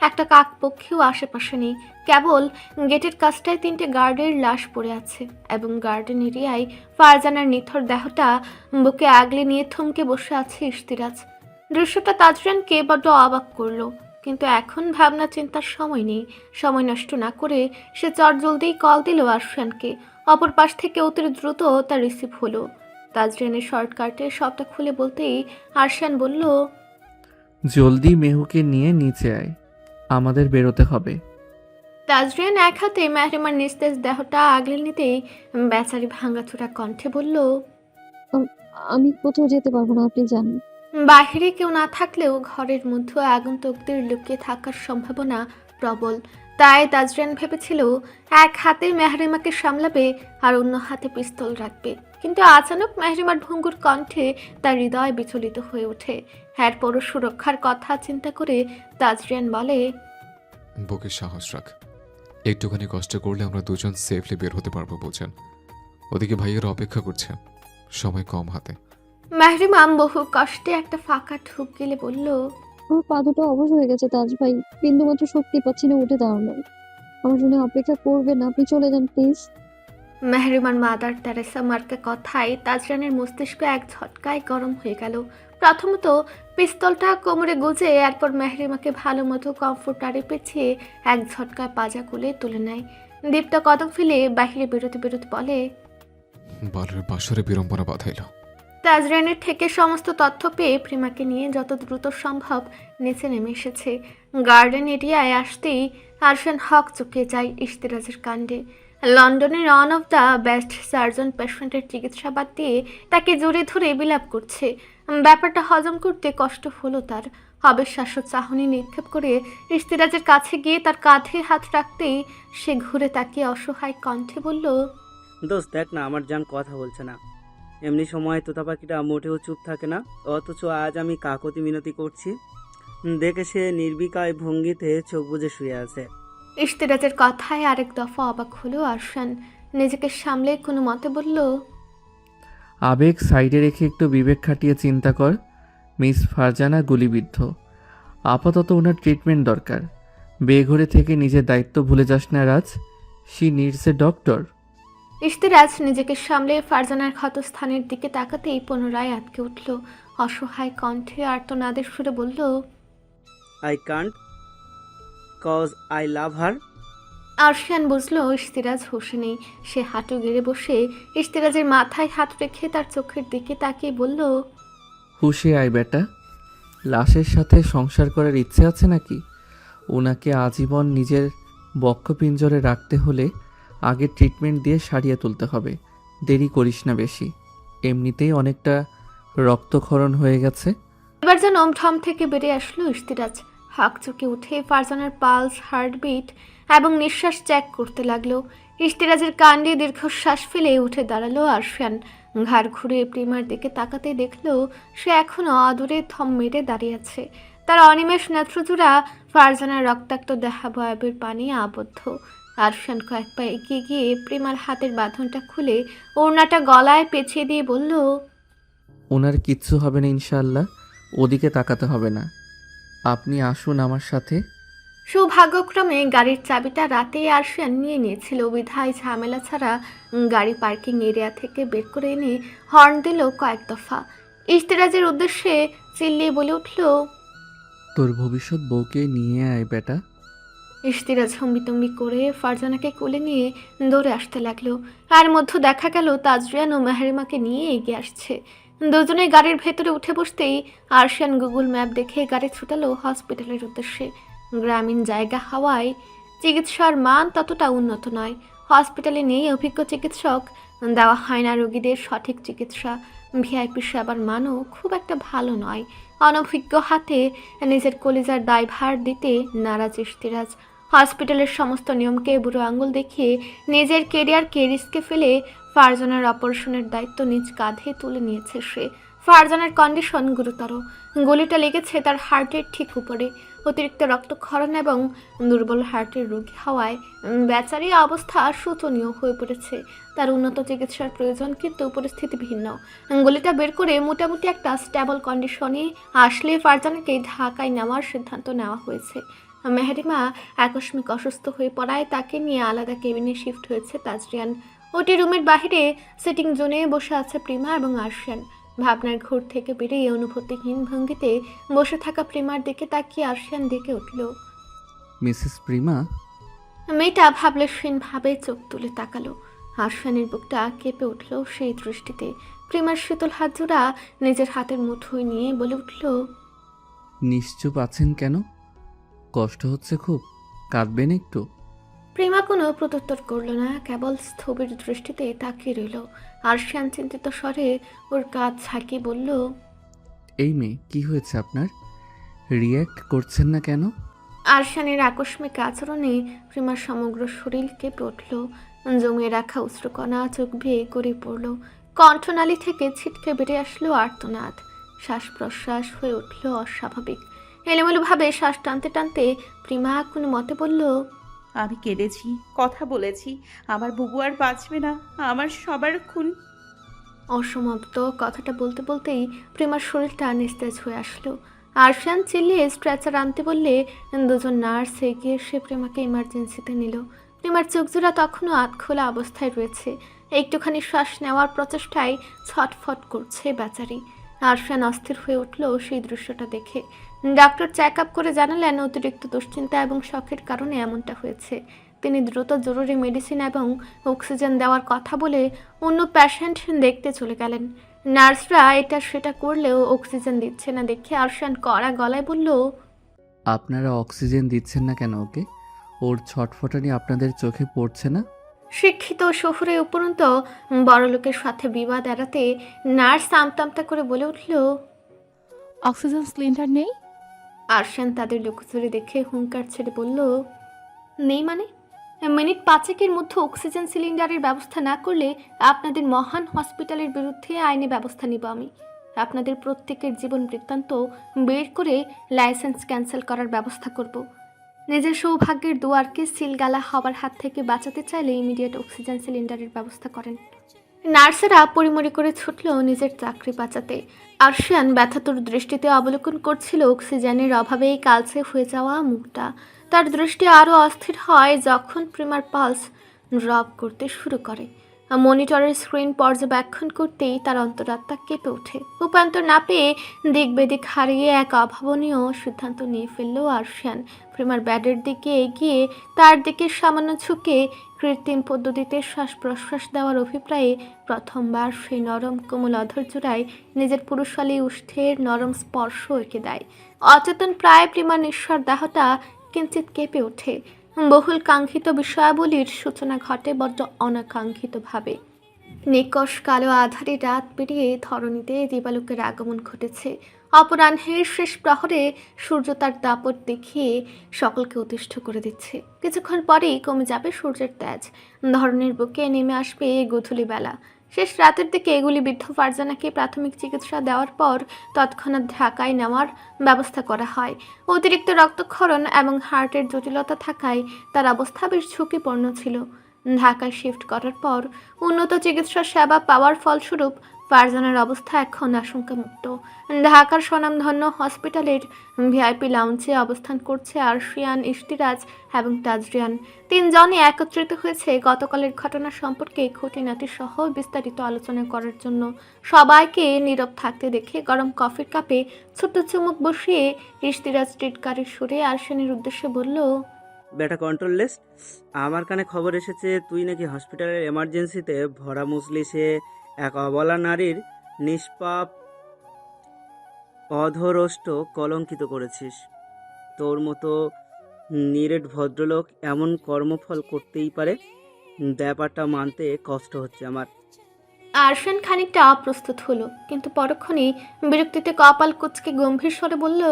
একটা কাকপক্ষীও আশেপাশে নেই। কেবল গেটের কাছটায় 3টে গার্ডের লাশ পড়ে আছে এবং গার্ডেন এরিয়ায় ফারজানার নিথর দেহটা বুকে আগলে নিয়ে থমকে বসে আছে ইশতিয়ারাজ। দৃশ্যটা তাজরিয়ানকে বড্ড অবাক করলো, কিন্তু এখন ভাবনা চিন্তার সময় নেই। সময় নষ্ট না করে সে চটজলদিই কল দিল আরশানকে। অপর পাশ থেকে অতি দ্রুত তা রিসিভ হলো। তাজরিয়ানের শর্টকাটে সবটা খুলে বলতেই আরশান বলল, জলদি মেহুকে নিয়ে নিচে আয়, আমাদের বেরোতে হবে। তাজরিয়ান এক হাতে মেহরিমার নিস্তেজ দেহটা আগলে নিতেই বেচারি ভাঙাচোরা কণ্ঠে বলল, আমি কোথাও যেতে পারবো না, আপনি জানেন। বাহিরে কেউ না থাকলেও ঘরের মধ্যে আগন্তুকদের লুকিয়ে থাকার সম্ভাবনা প্রবল। তাই তাজরিয়ান ভেবেছিল এক হাতে মেহরিমাকে সামলাবে আর অন্য হাতে পিস্তল রাখবে, কিন্তু আচানক মেহরিমার ভঙ্গুর কণ্ঠে তার হৃদয় বিচলিত হয়ে ওঠে। এরপরও সুরক্ষার কথা চিন্তা করে তাজরিয়ান বলে, বুকে সাহস রাখ, একটুখানি কষ্ট করলে আমরা দুজন সেফলি বের হতে পারবো বুঝেন। ওদিকে ভাইয়েরা অপেক্ষা করছে, সময় কম হাতে। মেহরিমা বহু কষ্টে একটা ফাঁকা ঢুক গেলে বলল, আমার পা দুটো অবশ হয়ে গেছে তাজ ভাই, বিন্দুমাত্র শক্তি পাচ্ছি না উঠে দাঁড়ানোর। আমার জন্য অপেক্ষা করবেন না, আপনি চলে যান প্লিজ। মেহরিমার মাদার তেরেসা মার্কা কথায় তাজরানের মস্তিষ্ক এক ঝটকায় গরম হয়ে গেল। প্রথমত পিস্তলটা কোমরে গুজে, এরপর মেহরিমাকে ভালো মতো কমফোর্টারে পেঁচিয়ে এক ঝটকায় পাজা কোলে তুলে নেয়। দীপ্ত কদম ফেলে বাহিরে বেরোতে বেরোতে বলে, বালের বাসরে বিড়ম্বনা বাধাইল। তাজরানের থেকে সমস্ত তথ্য পেয়ে প্রিমাকে নিয়ে যত দ্রুত সম্ভব নিচে নেমে এসেছে। গার্ডেন এরিয়ায় আসতেই আরশান হক চুকিয়ে যায় ইশতেরাজের কাণ্ডে। লন্ডনের one of the best surgeon পেশেন্টের চিকিৎসা বাদ দিয়ে তাকে জড়িয়ে ধরে বিলাপ করছে। ব্যাপারটা হজম করতে কষ্ট হলো তার। অবিশ্বাস্য চাহনি নিক্ষেপ করে ইশতেরাজের কাছে গিয়ে তার কাঁধে হাত রাখতেই সে ঘুরে তাকিয়ে অসহায় কণ্ঠে বলল, দোস্ত দেখ না, আমার জান কথা বলছে না। এমনি সময় তোতা পাখিটা মোটেও চুপ থাকে না, অথচ আজ আমি কাকতি মিনতি করছি দেখে সে নির্বিকার ভঙ্গিতে চোখ বুজে শুয়ে আছে। ইশতেরাজের কথায় আরেক দফা অবাক হলো আরশান। নিজেকে সামলে কোনো মতে বলল, আবেগ সাইডে রেখে একটু বিবেক খাটিয়ে চিন্তা কর। মিস ফারজানা গুলিবিদ্ধ, আপাতত ওনার ট্রিটমেন্ট দরকার। বেঘরে থেকে নিজের দায়িত্ব ভুলে যাস না রাজ, শি নিডস এ ডক্টর। ইশতেরাজ নিজেকে সামলে ফারজানার ক্ষতস্থানের দিকে তাকাতেই পুনরায় আটকে উঠল। অসহায় কণ্ঠে আর্তনাদের সুরে বলল, I can't cause I love her. Arshian বুঝলো ইশতেরাজ হুঁশে নেই। সে হাঁটু গেড়ে বসে ইশতেরাজের মাথায় হাত রেখে তার চোখের দিকে তাকিয়ে বলল, হুশে আয় বেটা, লাশের সাথে সংসার করার ইচ্ছে আছে নাকি? ওনাকে আজীবন নিজের বক্ষপিঞ্জরে রাখতে হলে আগে ট্রিটমেন্ট দিয়ে সারিয়ে তুলতে হবে। দেরি করিস না বেশি, এমনিতেই অনেকটা রক্তক্ষরণ হয়ে গেছে। এবার যেন থম থেকে বেরিয়ে আসলো ইশতেরাজ। হাঁক চোখে উঠে ফারজানার পালস, হার্টবিট এবং নিঃশ্বাস চেক করতে লাগলো। ইশতেরাজের কাণ্ডে দীর্ঘশ্বাস ফেলে উঠে দাঁড়ালো আরশান। ঘাড় ঘুরে প্রিমার দিকে তাকাতে দেখলো সে এখনো আদরে থম মেরে দাঁড়িয়ে আছে। তার অনিমেষ নেত্রজোড়া ফারজানার রক্তাক্ত দেহাবয়বের পানি আবদ্ধ। আরশান কয়েক পা এগিয়ে গিয়ে প্রিমার হাতের বাঁধনটা খুলে ওড়নাটা গলায় পেঁচিয়ে দিয়ে বলল, ওনার কিচ্ছু হবে না ইনশাআল্লাহ, ওদিকে তাকাতে হবে না। আপনি আসুন আমার সাথে। সৌভাগ্যক্রমে গাড়ির চাবিটা রাতেই আরশিয়ান নিয়ে নিয়েছিল বিধায় ঝামেলা ছাড়া গাড়ি পার্কিং এরিয়া থেকে বের করে এনে হর্ন দিল কয়েক দফা। ইশতেরাজের উদ্দেশ্যে চিল্লিয়ে বলে উঠল, তোর ভবিষ্যৎ বউকে নিয়ে আয় বেটা। ইশতেরাজ হম্বিতম্বি করে ফারজানাকে কোলে নিয়ে দৌড়ে আসতে লাগলো। আর মধ্যে দেখা গেল তাজরিয়ান ও মেহরিমাকে নিয়ে এগিয়ে আসছে। দুজনে গাড়ির ভেতরে উঠে বসতেই আরশিয়ান গুগল ম্যাপ দেখে গাড়ি ছুটালো হসপিটালের উদ্দেশ্যে। গ্রামীণ জায়গা হওয়ায় চিকিৎসার মান ততটা উন্নত নয়। হসপিটালে নেই অভিজ্ঞ চিকিৎসক, দেওয়া হয় না রোগীদের সঠিক চিকিৎসা। ভিআইপি সেবার মানও খুব একটা ভালো নয়। অনভিজ্ঞ হাতে নিজের কলিজার দায়ভার দিতে নারাজ ইশতেরাজ। হসপিটালের সমস্ত নিয়মকে বুড়ো আঙুল দেখিয়ে নিজের কেরিয়ারকে রিস্কে ফেলে ফারজানার অপারেশনের দায়িত্ব নিজ কাঁধে তুলে নিয়েছে সে। ফারজানার কন্ডিশন গুরুতর। গুলিটা লেগেছে তার হার্টের ঠিক উপরে। অতিরিক্ত রক্তক্ষরণ এবং দুর্বল হার্টের রোগী হওয়ায় বেচারির অবস্থা শোচনীয় হয়ে পড়েছে। তার উন্নত চিকিৎসার প্রয়োজন, কিন্তু পরিস্থিতি ভিন্ন। গুলিটা বের করে মোটামুটি একটা স্টেবল কন্ডিশনে আসলে ফারজানাকে ঢাকায় নেওয়ার সিদ্ধান্ত নেওয়া হয়েছে। মেহরিমা আকস্মিক অসুস্থ হয়ে পড়ায় তাকে নিয়ে আলাদা কেবিনে শিফট হয়েছে তাজরিয়ান। ওটি রুমের বাইরে সিটিং জোনে বসে আছে প্রিমা এবং আরশিয়ান। ভাবনার ঘোর থেকে বেরিয়ে অনুভূতিহীন ভঙ্গিতে বসে থাকা প্রিমার দিকে তাকিয়ে আরশিয়ান ডেকে উঠল, মিসেস প্রিমা। মেয়েটা ভাবলেশহীনভাবে চোখ তুলে তাকালো। আরশিয়ানের বুকটা কেঁপে উঠল সেই দৃষ্টিতে। প্রিমার শীতল হাত জোড়া নিজের হাতের মুঠোয় নিয়ে বলে উঠল, নিশ্চুপ আছেন কেন? কষ্ট হচ্ছে খুব? কাঁদবেন একটু? প্রিমা কোনো প্রত্যুত্তর করল না, কেবল স্থবির দৃষ্টিতে তাকিয়ে রইল। আরশিয়ান চিন্তিত স্বরে ওর কাজ ঝাঁকিয়ে বলল, এই মেয়ে, কি হয়েছে আপনার? রিয়্যাক্ট করছেন না কেন? আরশানের আকস্মিক আচরণে প্রিমার সমগ্র শরীর কেঁপে উঠল। জমিয়ে রাখা অশ্রুকণা চোখ বেয়ে গড়িয়ে পড়ল। কণ্ঠনালী থেকে ছিটকে বেরিয়ে আসলো আর্তনাদ। শ্বাস প্রশ্বাস হয়ে উঠল অস্বাভাবিক। এলোমেলোভাবে শ্বাস টানতে টানতে প্রিমা কোনো মতে বলল, আমি কেঁদেছি, কথা বলেছি, আমার বুবু আর বাঁচবে না, আমার সবার খুন। অসমাপ্ত কথাটা বলতে বলতেই প্রিমার শরীরটা নিস্তেজ হয়ে আসলো। আরশান চিল্লিয়ে স্ট্রেচার আনতে বললে দুজন নার্স এগিয়ে সে প্রেমাকে ইমার্জেন্সিতে নিল। প্রেমার চোখজোড়া তখনও আধখোলা অবস্থায় রয়েছে। একটুখানি শ্বাস নেওয়ার প্রচেষ্টায় ছটফট করছে বেচারি। আরশান অস্থির হয়ে উঠল সেই দৃশ্যটা দেখে। ডাক্তার চেক আপ করে জানালেন অতিরিক্ত দুশ্চিন্তা এবং শখের কারণে এমনটা হয়েছে। তিনি দ্রুত জরুরি মেডিসিন এবং অক্সিজেন দেওয়ার কথা বলে অন্য পেশেন্ট দেখতে চলে গেলেন। নার্সরা এটা সেটা করলেও অক্সিজেন দিচ্ছে না দেখে আরশান কড়া গলায় বলল, আপনারা অক্সিজেন দিচ্ছেন না কেন ওকে? ওর ছটফটানি আপনাদের চোখে পড়ছে না? শিক্ষিত শহুরে উপরন্ত বড়লোকের সাথে বিবাদ এড়াতে নার্স আমতামতা করে বলে উঠল, অক্সিজেন সিলিন্ডার নেই? আরশান তাদের লুকোচুরি দেখে হুঙ্কার ছেড়ে বলল, নেই মানে? মিনিট 5-এর মধ্যে অক্সিজেন সিলিন্ডারের ব্যবস্থা না করলে আপনাদের মহান হসপিটালের বিরুদ্ধে আইনি ব্যবস্থা নিব আমি। আপনাদের প্রত্যেকের জীবন বৃত্তান্ত বের করে লাইসেন্স ক্যান্সেল করার ব্যবস্থা করব। নিজের সৌভাগ্যের দুয়ারকে সিলগালা হওয়ার হাত থেকে বাঁচাতে চাইলে ইমিডিয়েট অক্সিজেন সিলিন্ডারের ব্যবস্থা করেন। নার্সেরা পরিমরি করে ছুটল নিজের চাকরি বাঁচাতে। আরশিয়ান ব্যথাতুর দৃষ্টিতে অবলোকন করছিল অক্সিজেনের অভাবেই কালচে হয়ে যাওয়া মুখটা। তার দৃষ্টি আরও অস্থির হয় যখন প্রিমার পালস ড্রপ করতে শুরু করে। মনিটরের স্ক্রিন পর্যবেক্ষণ করতেই তার অন্তরাত্মা কেঁপে ওঠে। উপান্তর না পেয়ে দিক বেদিক হারিয়ে এক অভাবনীয় সিদ্ধান্ত নিয়ে ফেলল আরশিয়ান। প্রিমার ব্যাডের দিকে এগিয়ে তার দিকে সামান্য ঝুঁকে কৃত্রিম পদ্ধতিতে শ্বাস প্রশ্বাস দেওয়ার অভিপ্রায়ে প্রথমবার সেই নরম কোমল অধৈর্যরায় নিজের পুরুষালী উষ্ঠের নরম স্পর্শ এঁকে দেয়। অচেতন প্রায় প্রিমার নিঃস্বর দেহটা কিঞ্চিত কেঁপে ওঠে। বহুল কাঙ্ক্ষিত বিষয়াবলীর সূচনা ঘটে বড্ড অনাকাঙ্ক্ষিতভাবে। নিকষ কালো আধারে রাত পেরিয়ে ধরণীতে দিবালোকের আগমন ঘটেছে। অপরাহ্নের শেষ প্রহরে সূর্য তার দাপট দেখিয়ে সকলকে অতিষ্ঠ করে দিচ্ছে। কিছুক্ষণ পরেই কমে যাবে সূর্যের তেজ। ধরণীর বুকে নেমে আসবে গোধূলি বেলা। শেষ রাতের দিকে গুলিবিদ্ধ ফারজানাকে প্রাথমিক চিকিৎসা দেওয়ার পর তৎক্ষণাৎ ঢাকায় নেওয়ার ব্যবস্থা করা হয়। অতিরিক্ত রক্তক্ষরণ এবং হার্টের জটিলতা থাকায় তার অবস্থা বেশ ঝুঁকিপূর্ণ ছিল। ঢাকায় শিফট করার পর উন্নত চিকিৎসা সেবা পাওয়ার ফলস্বরূপ ফারজানার অবস্থা এখন আশঙ্কামুক্ত। ঢাকার স্বনামধন্য হসপিটালের ভিআইপি লাউঞ্জে অবস্থান করছে আরশিয়ান, ইশতিরাজ এবং তাজরিয়ান। তিনজনই একত্রিত হয়েছে গতকালের ঘটনা সম্পর্কে খুঁটিনাটি সহ বিস্তারিত আলোচনা করার জন্য। সবাইকে নীরব থাকতে দেখে গরম কফির কাপে ছোট্ট চুমুক বসিয়ে ইশতিরাজ টিটকারির সুরে আরশিয়ানের উদ্দেশ্যে বলল, বেটা কন্ট্রোললেস, আমার কানে খবর এসেছে তুই নাকি হসপিটালের এমার্জেন্সিতে ভরা মুসলিসে এক অবলা নারীর নিষ্পাপ অধরষ্ট কলঙ্কিত করেছিস। তোর মতো নিরেট ভদ্রলোক এমন কর্মফল করতেই পারে? ব্যাপারটা মানতে কষ্ট হচ্ছে আমার। আরশান খানিকটা অপ্রস্তুত হলো, কিন্তু পরক্ষণেই বিরক্তিতে কপাল কুঁচকে গম্ভীর স্বরে বলল,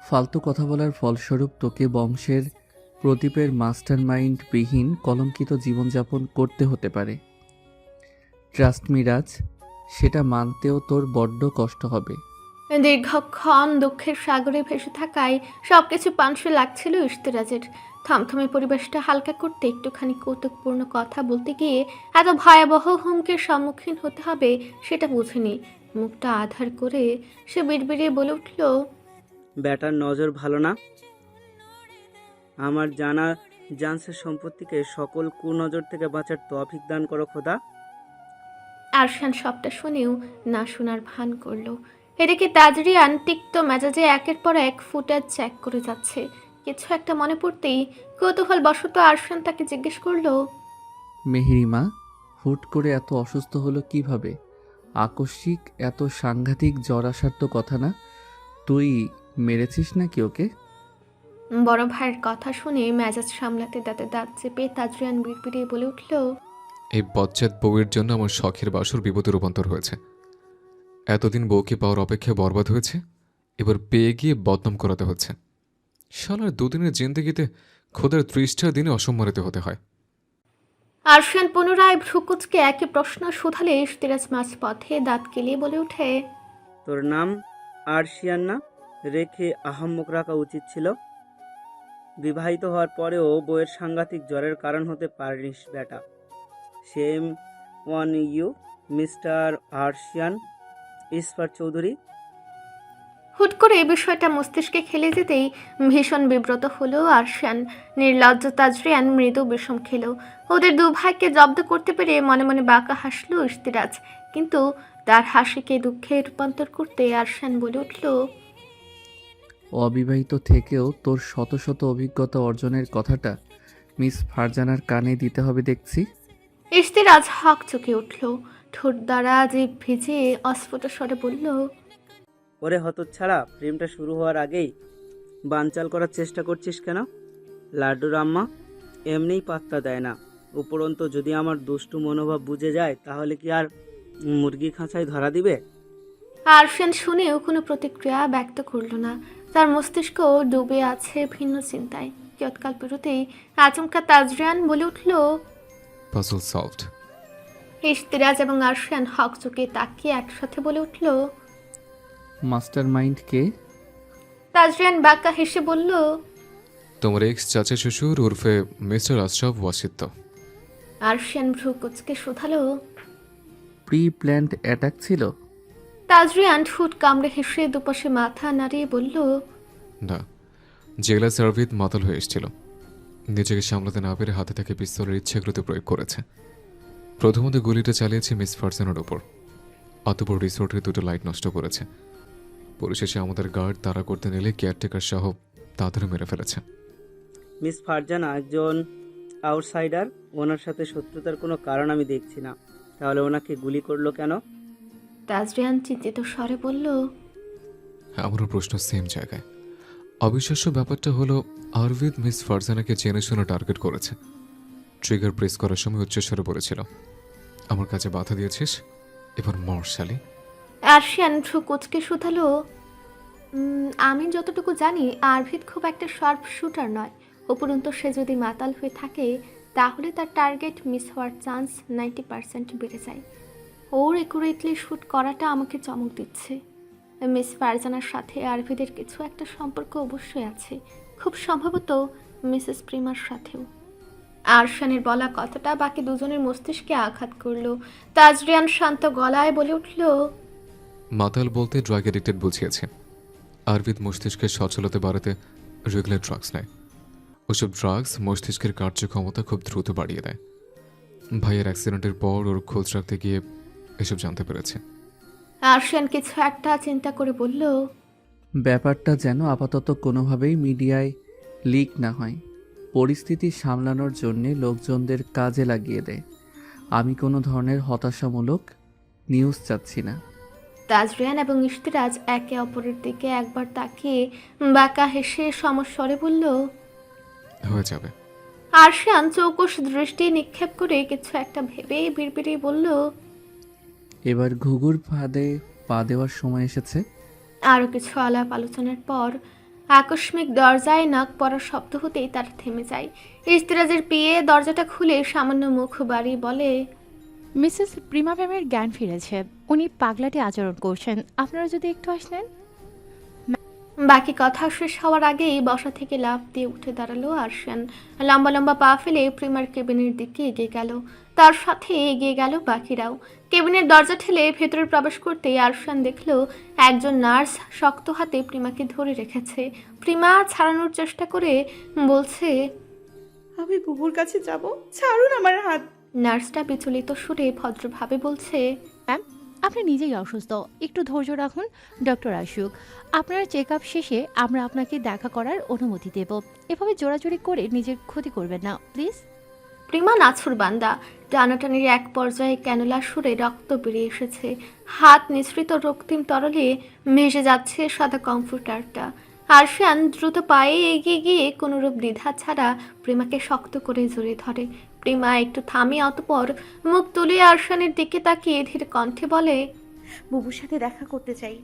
ফালতু কথা বলার ফলস্বরূপ তোকে বংশের প্রদীপের মাস্টার মাইন্ড বিহীন কলঙ্কিত জীবনযাপন করতে হতে পারে। ট্রাস্ট মি রাজ, সেটা মানতেও তোর বড্ড কষ্ট হবে। দীর্ঘক্ষণ দুঃখের সাগরে ভেসে থাকায় সবকিছু পাংশে লাগছিল ইশতিরাজের। থমথমে পরিবেশটা হালকা করতে একটুখানি কৌতুকপূর্ণ কথা বলতে গিয়ে এত ভয়াবহ হুমকির সম্মুখীন হতে হবে সেটা বুঝেনি। মুখটা আধার করে সে বিড়বিড়িয়ে বলে উঠল, ব্যাটার নজর ভালো না। আমার জানা জান্সের সম্পত্তিকে সকল কুনজর থেকে বাঁচার তৌফিক দান করো খোদা। আরশান সবটা শুনেও না শোনার ভান করলো। এদিকে তাজরিয়ান তিক্ত মেজাজে একের পর এক ফুটেজ চেক করে যাচ্ছে। কিছু একটা মনে পড়তেই কৌতূহল বশত আরশান তাকে জিজ্ঞেস করলো, মেহেরিমা হুট করে এত অসুস্থ হলো কিভাবে? আকস্মিক এত সাংঘাতিক জ্বর আসার তো কথা না। তুই মেরেছিস নাকি ওকে? বড় ভাইয়ের কথা শুনে মেজাজ সামলাতে দাঁতে দাঁত চেপে তাজরিয়ান বিড়বিড়িয়ে বলে উঠল, এই বজ্জাত বউয়ের জন্য আমার শখের বাসর বিপদে রূপান্তর হয়েছে। এতদিন বউকে পাওয়ার অপেক্ষায় বরবাদ হয়েছে, এবার পেয়ে গিয়ে বদনাম করাতে হচ্ছে। শালার দুদিনের জিন্দেগিতে খোদার 30টা দিনে অসম্মানিত হতে হয়। আরশিয়ান পুনরায় ভ্রুকুচকে একই প্রশ্ন শুধালে ইশতিয়াজ মাঝ পথে দাঁত কেলিয়ে বলে ওঠে, তোর নাম আরশিয়ান না রেখে আহাম্মক রাখা উচিত ছিল। বিবাহিত হওয়ার পরেও বউয়ের সাংঘাতিক জ্বরের কারণ হতে পারিস বেটা। Same one you mister Arshian Isfar Chowdhury. হুট করে এই বিষয়টা মস্তিষ্কে খেলে যেতেই ভীষণ বিব্রত হলো আরশিয়ান। নির্লজ্জ তাজরিয়ান মৃদু বিষম খেল। ওদের দু ভাইকে জব্দ করতে পেরে মনে মনে বাঁকা হাসলো ইশতিয়াজ, কিন্তু তার হাসিকে দুঃখে রূপান্তর করতে আরশিয়ান বলে উঠল, অবিবাহিত থেকেও তোর শত শত অভিজ্ঞতা অর্জনের কথাটা মিস ফারজানার কানে দিতে হবে দেখছি। ইশতিয়াজ হক চকে উঠল, ঠোঁট দ্বারা জিভ ভিজে অস্ফুট স্বরে বলল, ওরে হতচ্ছাড়া, প্রেমটা শুরু হওয়ার আগেই বানচাল করার চেষ্টা করছিস কেন? লাড্ডুর আম্মা এমনিই পাত্তা দেয় না, উপরন্তু যদি আমার দুষ্টু মনোভাব বুঝে যায় তাহলে কি আর মুরগি খাঁচায় ধরা দিবে? আরশিয়ান শুনেও কোনো প্রতিক্রিয়া ব্যক্ত করল না। তার মস্তিষ্ক ডুবে আছে ভিন্ন চিন্তায়। কিয়ৎকাল পেরোতেই আচমকা তাজরিয়ান বলে উঠল, পাজল সলভড। ইশতিয়াজ এবং আরশিয়ান হক চোখে তাকিয়ে একসাথে বলে উঠল, মাস্টার মাইন্ড কে? তাজরিয়ান বাঁকা হেসে বলল, তোমার এক্স চাচা শ্বশুর ওরফে মিস্টার আশরাফ ওয়াসিত্ত। আরশিয়ান ভ্রু কুচকে শুধালো, প্রি প্ল্যান্ড অ্যাটাক ছিল? তাজরিয়ান ঠোঁট কামড়ে হেসে দুপাশে মাথা নাড়িয়ে বলল, না, জেলা সার্ভিত মাতাল হয়ে এসেছিল। নিজেকে সামলাতে না পেরে হাতে থেকে পিস্তলের ইচ্ছাকৃত প্রয়োগ করেছে। প্রথমত গুলিটা চালিয়েছে মিস ফারজানার ওপর, অতপর রিসোর্টের দুটো লাইট নষ্ট করেছে। পরিশেষে আমাদের গার্ড তাড়া করতে নিলে কেয়ারটেকার সহ তাদেরও মেরে ফেলেছে। মিস ফারজানা একজন আউটসাইডার, ওনার সাথে শত্রুতার কোনো কারণ আমি দেখছি না, তাহলে ওনাকে গুলি করলো কেন? তাজরিয়ান চিন্তিত স্বরে বলল, আমারও প্রশ্ন সেম জায়গায়। অবিশ্বাস্য ব্যাপারটা হলো আরভিদ মিস ফারজানাকে জেনে শুনে টার্গেট করেছে। ট্রিগার প্রেস করার সময় উচ্চস্বরে বলেছিল, আমার কাছে বাধা দিয়েছিস, এবার মর শালি। আরশিয়ান ভ্রু কুচকে শুধালো, আমি যতটুকু জানি আরভিদ খুব একটা শার্প শুটার নয়। উপরন্তু সে যদি মাতাল হয়ে থাকে তাহলে তার টার্গেট মিস হওয়ার চান্স 90% বেড়ে যায়। ওর একুরেটলি শ্যুট করাটা আমাকে চমক দিচ্ছে। মিস ফারজানার সাথে আরভিদের কিছু একটা সম্পর্ক অবশ্যই আছে, খুব সম্ভবত মিসেস প্রিমার সাথেও। আরশানের বলা কথাটা বাকি দুজনের মস্তিষ্কে আঘাত করলো। তাজরিয়ান শান্ত গলায় বলে উঠল, মাতাল বলতে ড্রাগ এডিক্টেড বুঝিয়েছে। আরভিদ মস্তিষ্কের সচলতা বাড়াতে রেগুলার ড্রাগস নেয়। ওসব ড্রাগস মস্তিষ্কের কার্যক্ষমতা খুব দ্রুত বাড়িয়ে দেয়। ভাইয়ের অ্যাক্সিডেন্টের পর ওর খোঁজ রাখতে গিয়ে এসব জানতে পেরেছে। আরশান কিছু একটা চিন্তা করে বলল, ব্যাপারটা যেন আপাতত কোনোভাবেই মিডিয়ায় লিক না হয়। পরিস্থিতি সামলানোর জন্যে লোকজনদের কাজে লাগিয়ে দেয়। আমি কোনো ধরনের হতাশামূলক নিউজ চাচ্ছি না। তাজরিয়ান এবং ইশতিয়াজ একে অপরের দিকে একবার তাকিয়ে বাঁকা হেসে সমস্বরে বলল, হয়ে যাবে। আরশান চৌকস দৃষ্টি নিক্ষেপ করে কিছু একটা ভেবে বিড়বিড়িয়ে বলল, এবার ঘুঘুর ফাঁদে পা দেওয়ার সময় এসেছে। আরও কিছু আলাপ আলোচনার পর আকস্মিক দরজায় নাক পড়ার শব্দ হতেই তারা থেমে যায়। ইশতিয়াজের পিয়ে দরজাটা খুলে সামান্য মুখ বাড়িয়ে বলে, মিসেস প্রিমা ম্যামের জ্ঞান ফিরেছে। উনি পাগলাটে আচরণ করছেন, আপনারা যদি একটু আসলেন। বাকি কথা শেষ হওয়ার আগেই বসা থেকে লাফ দিয়ে উঠে দাঁড়ালো আরশান। লম্বা লম্বা পা ফেলে প্রিমার কেবিনের দিকে এগিয়ে গেল। তার সাথে এগিয়ে গেল বাকিরাও। কেবিনের দরজা ঠেলে ভেতরে প্রবেশ করতেই আরশান দেখল একজন নার্স শক্ত হাতে প্রিমাকে ধরে রেখেছে। প্রিমা ছাড়ানোর চেষ্টা করে বলছে, আমি বুবুর কাছে যাব, ছাড়ুন আমার হাত। নার্সটা বিচলিত সুরে ভদ্রভাবে বলছে, ম্যাম, আপনি নিজেই অসুস্থ, একটু ধৈর্য রাখুন, ডক্টর আসুক। আপনার চেক আপ শেষে আমরা আপনাকে দেখা করার অনুমতি দেব। এভাবে জোরাজোরি করে নিজের ক্ষতি করবেন না, প্লিজ। প্রিমা নাছুর বান্দা। টানাটানির এক পর্যায়ে ক্যানোলা সুরে রক্ত বেরিয়ে এসেছে। হাত নিঃসৃত রক্তিম তরলে ভেসে যাচ্ছে সাদা কম্পিউটারটা। আরশান দ্রুত পায়ে এগিয়ে গিয়ে কোনোরূপ দ্বিধা ছাড়া প্রিমাকে শক্ত করে জড়িয়ে ধরে। প্রিমা একটু থামিয়ে অতপর মুখ তুলে আরশানের দিকে তাকিয়ে ধীর কণ্ঠে বলে, বুবুর সাথে দেখা করতে চাই।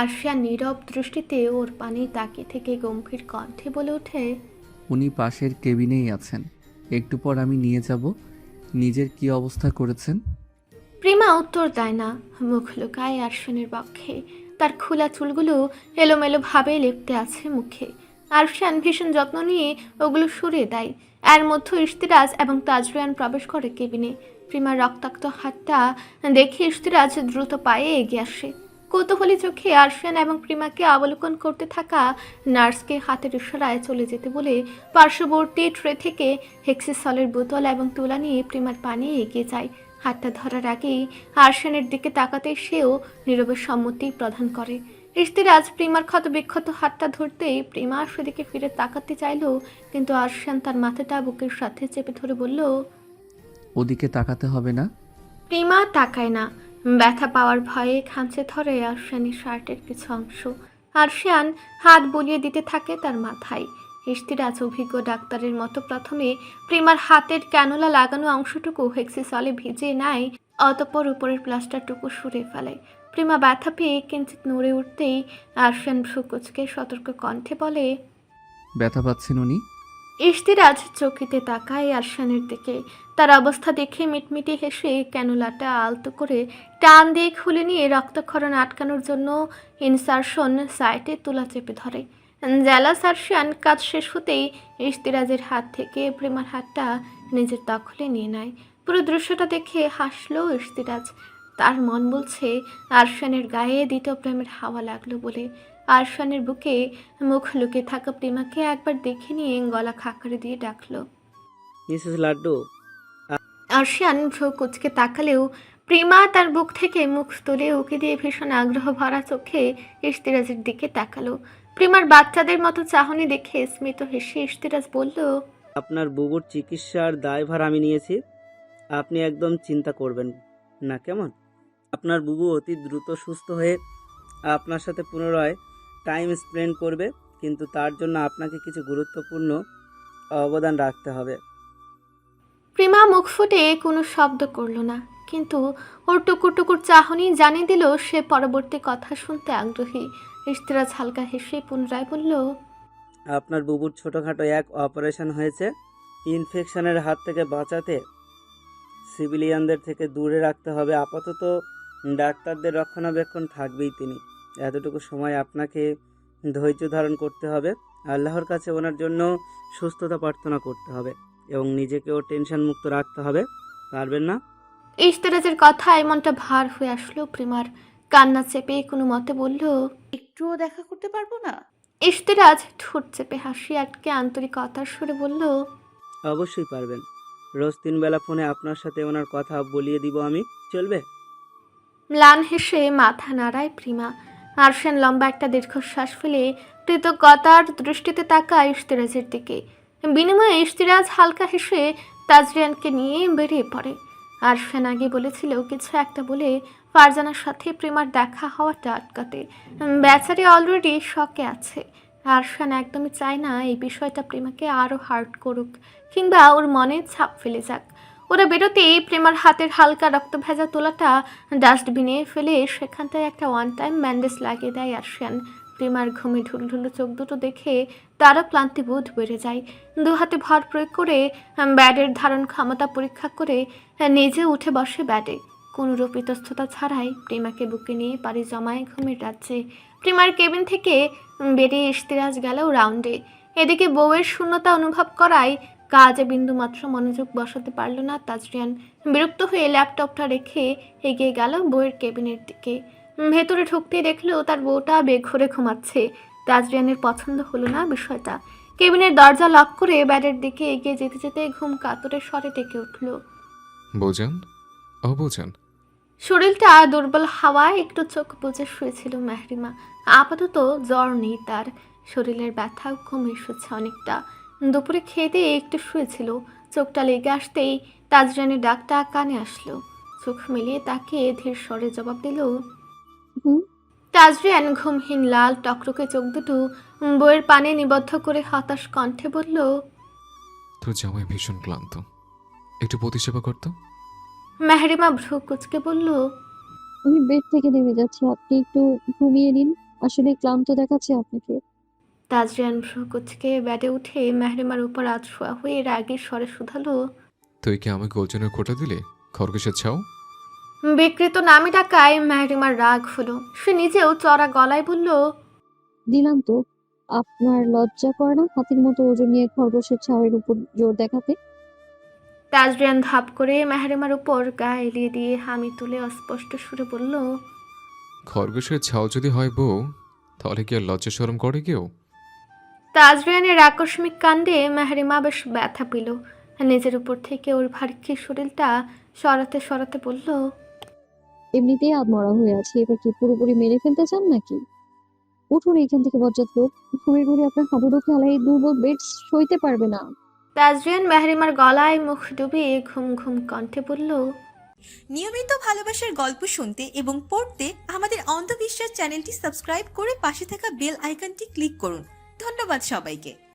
আরশিয়ান নীরব দৃষ্টিতে ওর পানে তাকিয়ে থেকে গম্ভীর কণ্ঠে বলে ওঠে, উনি পাশের কেবিনেই আছেন, একটু পর আমি নিয়ে যাব। নিজের কি অবস্থা করেছেন? প্রিমা উত্তর দেয় না, মুখ লুকায় আরশিয়ানের বক্ষে। তার খোলা চুলগুলো এলোমেলো ভাবে লেপ্টে আছে মুখে। আরশিয়ান ভীষণ যত্ন নিয়ে ওগুলো সরিয়ে দেয়। এর মধ্যে ইশতিরাজ এবং তাজরিয়ান প্রবেশ করে কেবিনে। প্রিমার রক্তাক্ত হাতটা দেখে ইশতিরাজ দ্রুত পায়ে এগিয়ে আসে। কৌতূহলী চোখে আরশিয়ান এবং প্রিমাকে অবলোকন করতে থাকা নার্সকে হাতের ইশারায় চলে যেতে বলে পার্শ্ববর্তী ট্রে থেকে হেক্সিসলের বোতল এবং তুলা নিয়ে প্রিমার পানে এগিয়ে যায়। হাতটা ধরার আগেই আরশিয়ানের দিকে তাকাতে সেও নীরবে সম্মতি প্রদান করে। ইশতিরাজ প্রিমার ক্ষত বিক্ষত হাতটা ধরতেই প্রিমা সেদিকে ফিরে তাকাতে চাইল, কিন্তু আরশিয়ান তার মাথাটা বুকের সাথে চেপে ধরে বলল, ওদিকে তাকাতে হবে না। প্রিমা তাকায় না, ব্যথা পাওয়ার ভয়ে খামচে ধরে আরশিয়ানের শার্টের কিছু অংশ। আরশিয়ান হাত বুলিয়ে দিতে থাকে তার মাথায়। ইশতিরাজ অভিজ্ঞ ডাক্তারের মতো প্রথমে প্রিমার হাতের ক্যানুলা লাগানো অংশটুকু হেক্সিসলে ভিজিয়ে নেয়, অতঃপর উপরের প্লাস্টারটুকু সরিয়ে ফেলে। প্রিমা ব্যথা পেয়ে কিঞ্চিত নড়ে উঠতেই আরশিয়ান ভ্রু কুঁচকে সতর্ক কণ্ঠে বলে, ব্যথা পাচ্ছেন উনি? ইশতিরাজ চকিতে তাকায় আরশানের দিকে। তার অবস্থা দেখে মিটমিটি হেসে ক্যানুলাটা আলতো করে টান দিয়ে খুলে নিয়ে রক্তক্ষরণ আটকানোর জন্য ইনসারশন সাইটে তুলা চেপে ধরে। জেলাস আরশিয়ান কাজ শেষ হতেই ইশতিরাজের হাত থেকে প্রেমার হাতটা নিজের দখলে নিয়ে নেয়। পুরো দৃশ্যটা দেখে হাসলো ইশতিরাজ। তার মন বলছে আরশানের গায়ে দ্বিতীয় প্রেমের হাওয়া লাগলো বলে। আরশানের বুকে মুখ লুকিয়ে থাকা প্রিমাকে একবার দেখে নিয়ে গলা খাকারে দিয়ে ডাকলো, মিসেস লাড্ডু। আরশিয়ান ভ্রু কুচকে তাকালেও প্রিমা তার বুক থেকে মুখ তুলে উকি দিয়ে ভীষণ আগ্রহ ভরা চোখে ইশতিরাজের দিকে তাকালো। প্রিমার বাচ্চাদের মতো চাহনি দেখে স্মিত হেসে ইশতিরাজ বলল, আপনার বুবুর চিকিৎসার দায়ভার আমি নিয়েছি, আপনি একদম চিন্তা করবেন না, কেমন? আপনার বুবু অতি দ্রুত সুস্থ হয়ে আপনার সাথে পুনরায় টাইম স্পেন্ড করবে, কিন্তু তার জন্য আপনাকে কিছু গুরুত্বপূর্ণ অবদান রাখতে হবে। প্রিমা মুখ ফুটে কোনো শব্দ করল না, কিন্তু ওর টুকুর টুকুর চাহনি জানিয়ে দিল সে পরবর্তী কথা শুনতে আগ্রহী। ইশতিরাজ হালকা হেসে পুনরায় বলল, আপনার বুবুর ছোটোখাটো এক অপারেশন হয়েছে, ইনফেকশনের হাত থেকে বাঁচাতে সিভিলিয়ানদের থেকে দূরে রাখতে হবে। আপাতত ডাক্তারদের রক্ষণাবেক্ষণ থাকবেই তিনি। এতটুকু সময় আপনাকে ধৈর্য ধারণ করতে হবে, আল্লাহর কাছে ওনার জন্য সুস্থতা প্রার্থনা করতে হবে এবং নিজেকেও টেনশন মুক্ত রাখতে হবে। পারবেন না? ইশতিরাজের কথা এমনটা ভার হয়ে আসলো প্রিমার। কান্না চেপে কোনো মতে বলল, একটুও দেখা করতে পারবো না? ইশতিরাজ ঠোঁট চেপে হাসি আটকে আন্তরিকতার সুরে বলল, অবশ্যই পারবেন। রোজ 3 বেলা ফোনে আপনার সাথে ওনার কথা বলিয়ে দিব আমি, চলবে? ম্লান হেসে মাথা নাড়ায় প্রিমা। আরশান লম্বা একটা দীর্ঘশ্বাস ফেলে কৃতজ্ঞতার দৃষ্টিতে তাকায় ইশতিরাজের দিকে। বিনিময়ে ইশতিরাজ হালকা হেসে তাজরিয়ানকে নিয়ে বেরিয়ে পড়ে। আরশান আগে বলেছিল কিছু একটা বলে ফারজানার সাথে প্রিমার দেখা হওয়াটা আটকাতে। বেচারি অলরেডি শকে আছে। আরশান একদমই চায় না এই বিষয়টা প্রিমাকে আরও হার্ট করুক কিংবা ওর মনে ছাপ ফেলে যাক। ওরা বেরোতেই প্রেমার হাতের হালকা রক্ত ভেজা তোলাটা ডাস্টবিনে ফেলে সেখানটায় একটা ওয়ান টাইম ব্যান্ডেজ লাগিয়ে দেয় আরশিয়ান। প্রেমার ঘুমে ঢুলঢুলু চোখ দুটো দেখে তারও ক্লান্তিবোধ বেড়ে যায়। দু হাতে ভর প্রয়োগ করে ব্যাডের ধারণ ক্ষমতা পরীক্ষা করে নিজে উঠে বসে ব্যাডে। কোনোরূপ ইতস্ততা ছাড়াই প্রেমাকে বুকে নিয়ে পাড়ি জমায় ঘুমের রাজ্যে। প্রেমার কেবিন থেকে বেরিয়ে ইশতিরাজ গেল রাউন্ডে। এদিকে বউয়ের শূন্যতা অনুভব করায় কাজে বিন্দুমাত্র মনোযোগ বসাতে পারল না তাজরিয়ান। বিরক্ত হয়ে ল্যাপটপটা রেখে এগিয়ে গেল বউয়ের কেবিনের দিকে। ভেতরে ঢুকতেই দেখলো তার বউটা বেঘরে ঘুমাচ্ছে। তাজরিয়ানের পছন্দ হলো না বিষয়টা। কেবিনের দরজা লক করে ব্যাডের দিকে এগিয়ে যেতে যেতে ঘুম কাতরে স্বরে ডেকে উঠল, বোঝান, অবোঝান। শরীরটা দুর্বল হাওয়ায় একটু চোখ বুজে শুয়েছিল মেহরিমা। আপাতত জ্বর নেই তার, শরীরের ব্যথাও কমে এসেছে অনেকটা। দুপুরে খেয়ে দিয়ে একটু শুয়েছিল। চোখটা লেগে আসতেই তাজরানের ডাকটা কানে আসলো। চোখ মিলিয়ে তাকে ধীর স্বরে জবাব দিল, হুম। তাজরিয়ান ঘুমহীন লাল টকটকে চোখ দুটো বইয়ের পানে নিবদ্ধ করে হতাশ কণ্ঠে বলল, তোর জামাই ভীষণ ক্লান্ত, একটু প্রতিসেবা করতো। মেহরিমা ভ্রু কুচকে বলল, আমি বেড থেকে নেমে যাচ্ছি, আপনি একটু ঘুমিয়ে নিন। আসলে ক্লান্ত দেখাচ্ছে আপনাকে। তাজরিয়ান ভ্রু কুচকে বেডে উঠে মেহরিমার উপর আধশোয়া হয়ে রাগের স্বরে শুধালো, তুই কি আমাকে ওজনের কোটা দিলে খরগোশের ছাও? বিকৃত নামে ডাকায় মেহরিমার রাগ হলো। সে নিজেও চড়া গলায় বলল, দিলাম তো। আপনার লজ্জা করে না হাতির মতো ওজন নিয়ে খরগোশের ছাওয়ের উপর জোর দেখাতে? তাজরিয়ান ধাপ করে মেহরিমার উপর গা এলিয়ে দিয়ে হামি তুলে অস্পষ্ট সুরে বলল, খরগোশের ছাও যদি হয় বউ, তাহলে কি আর লজ্জা শরম করে কেউ? তাজরিয়ানের আকস্মিক কাণ্ডে মেহরিমা বেশ ব্যথা পেল। নিজের উপর থেকে ওর ভারী শরীরটা সরাতে সরাতে বলল, এমনিতেই আধমরা হয়ে আছি, এবার কি পুরোপুরি মেরে ফেলতে চান নাকি? উঠুন এখান থেকে বজ্জাত লোক। ঘুরে ঘুরে আপনার হাবুডু খেলায় দুর্বল বেড সইতে পারবে না। তাজরিয়ান মেহরিমার গলায় মুখ ডুবিয়ে ঘুম ঘুম কণ্ঠে বলল, নিয়মিত ভালোবাসার গল্প শুনতে এবং পড়তে আমাদের অন্ধবিশ্বাস চ্যানেলটি সাবস্ক্রাইব করে পাশে থাকা বেল আইকনটি ক্লিক করুন। ধন্যবাদ সবাইকে।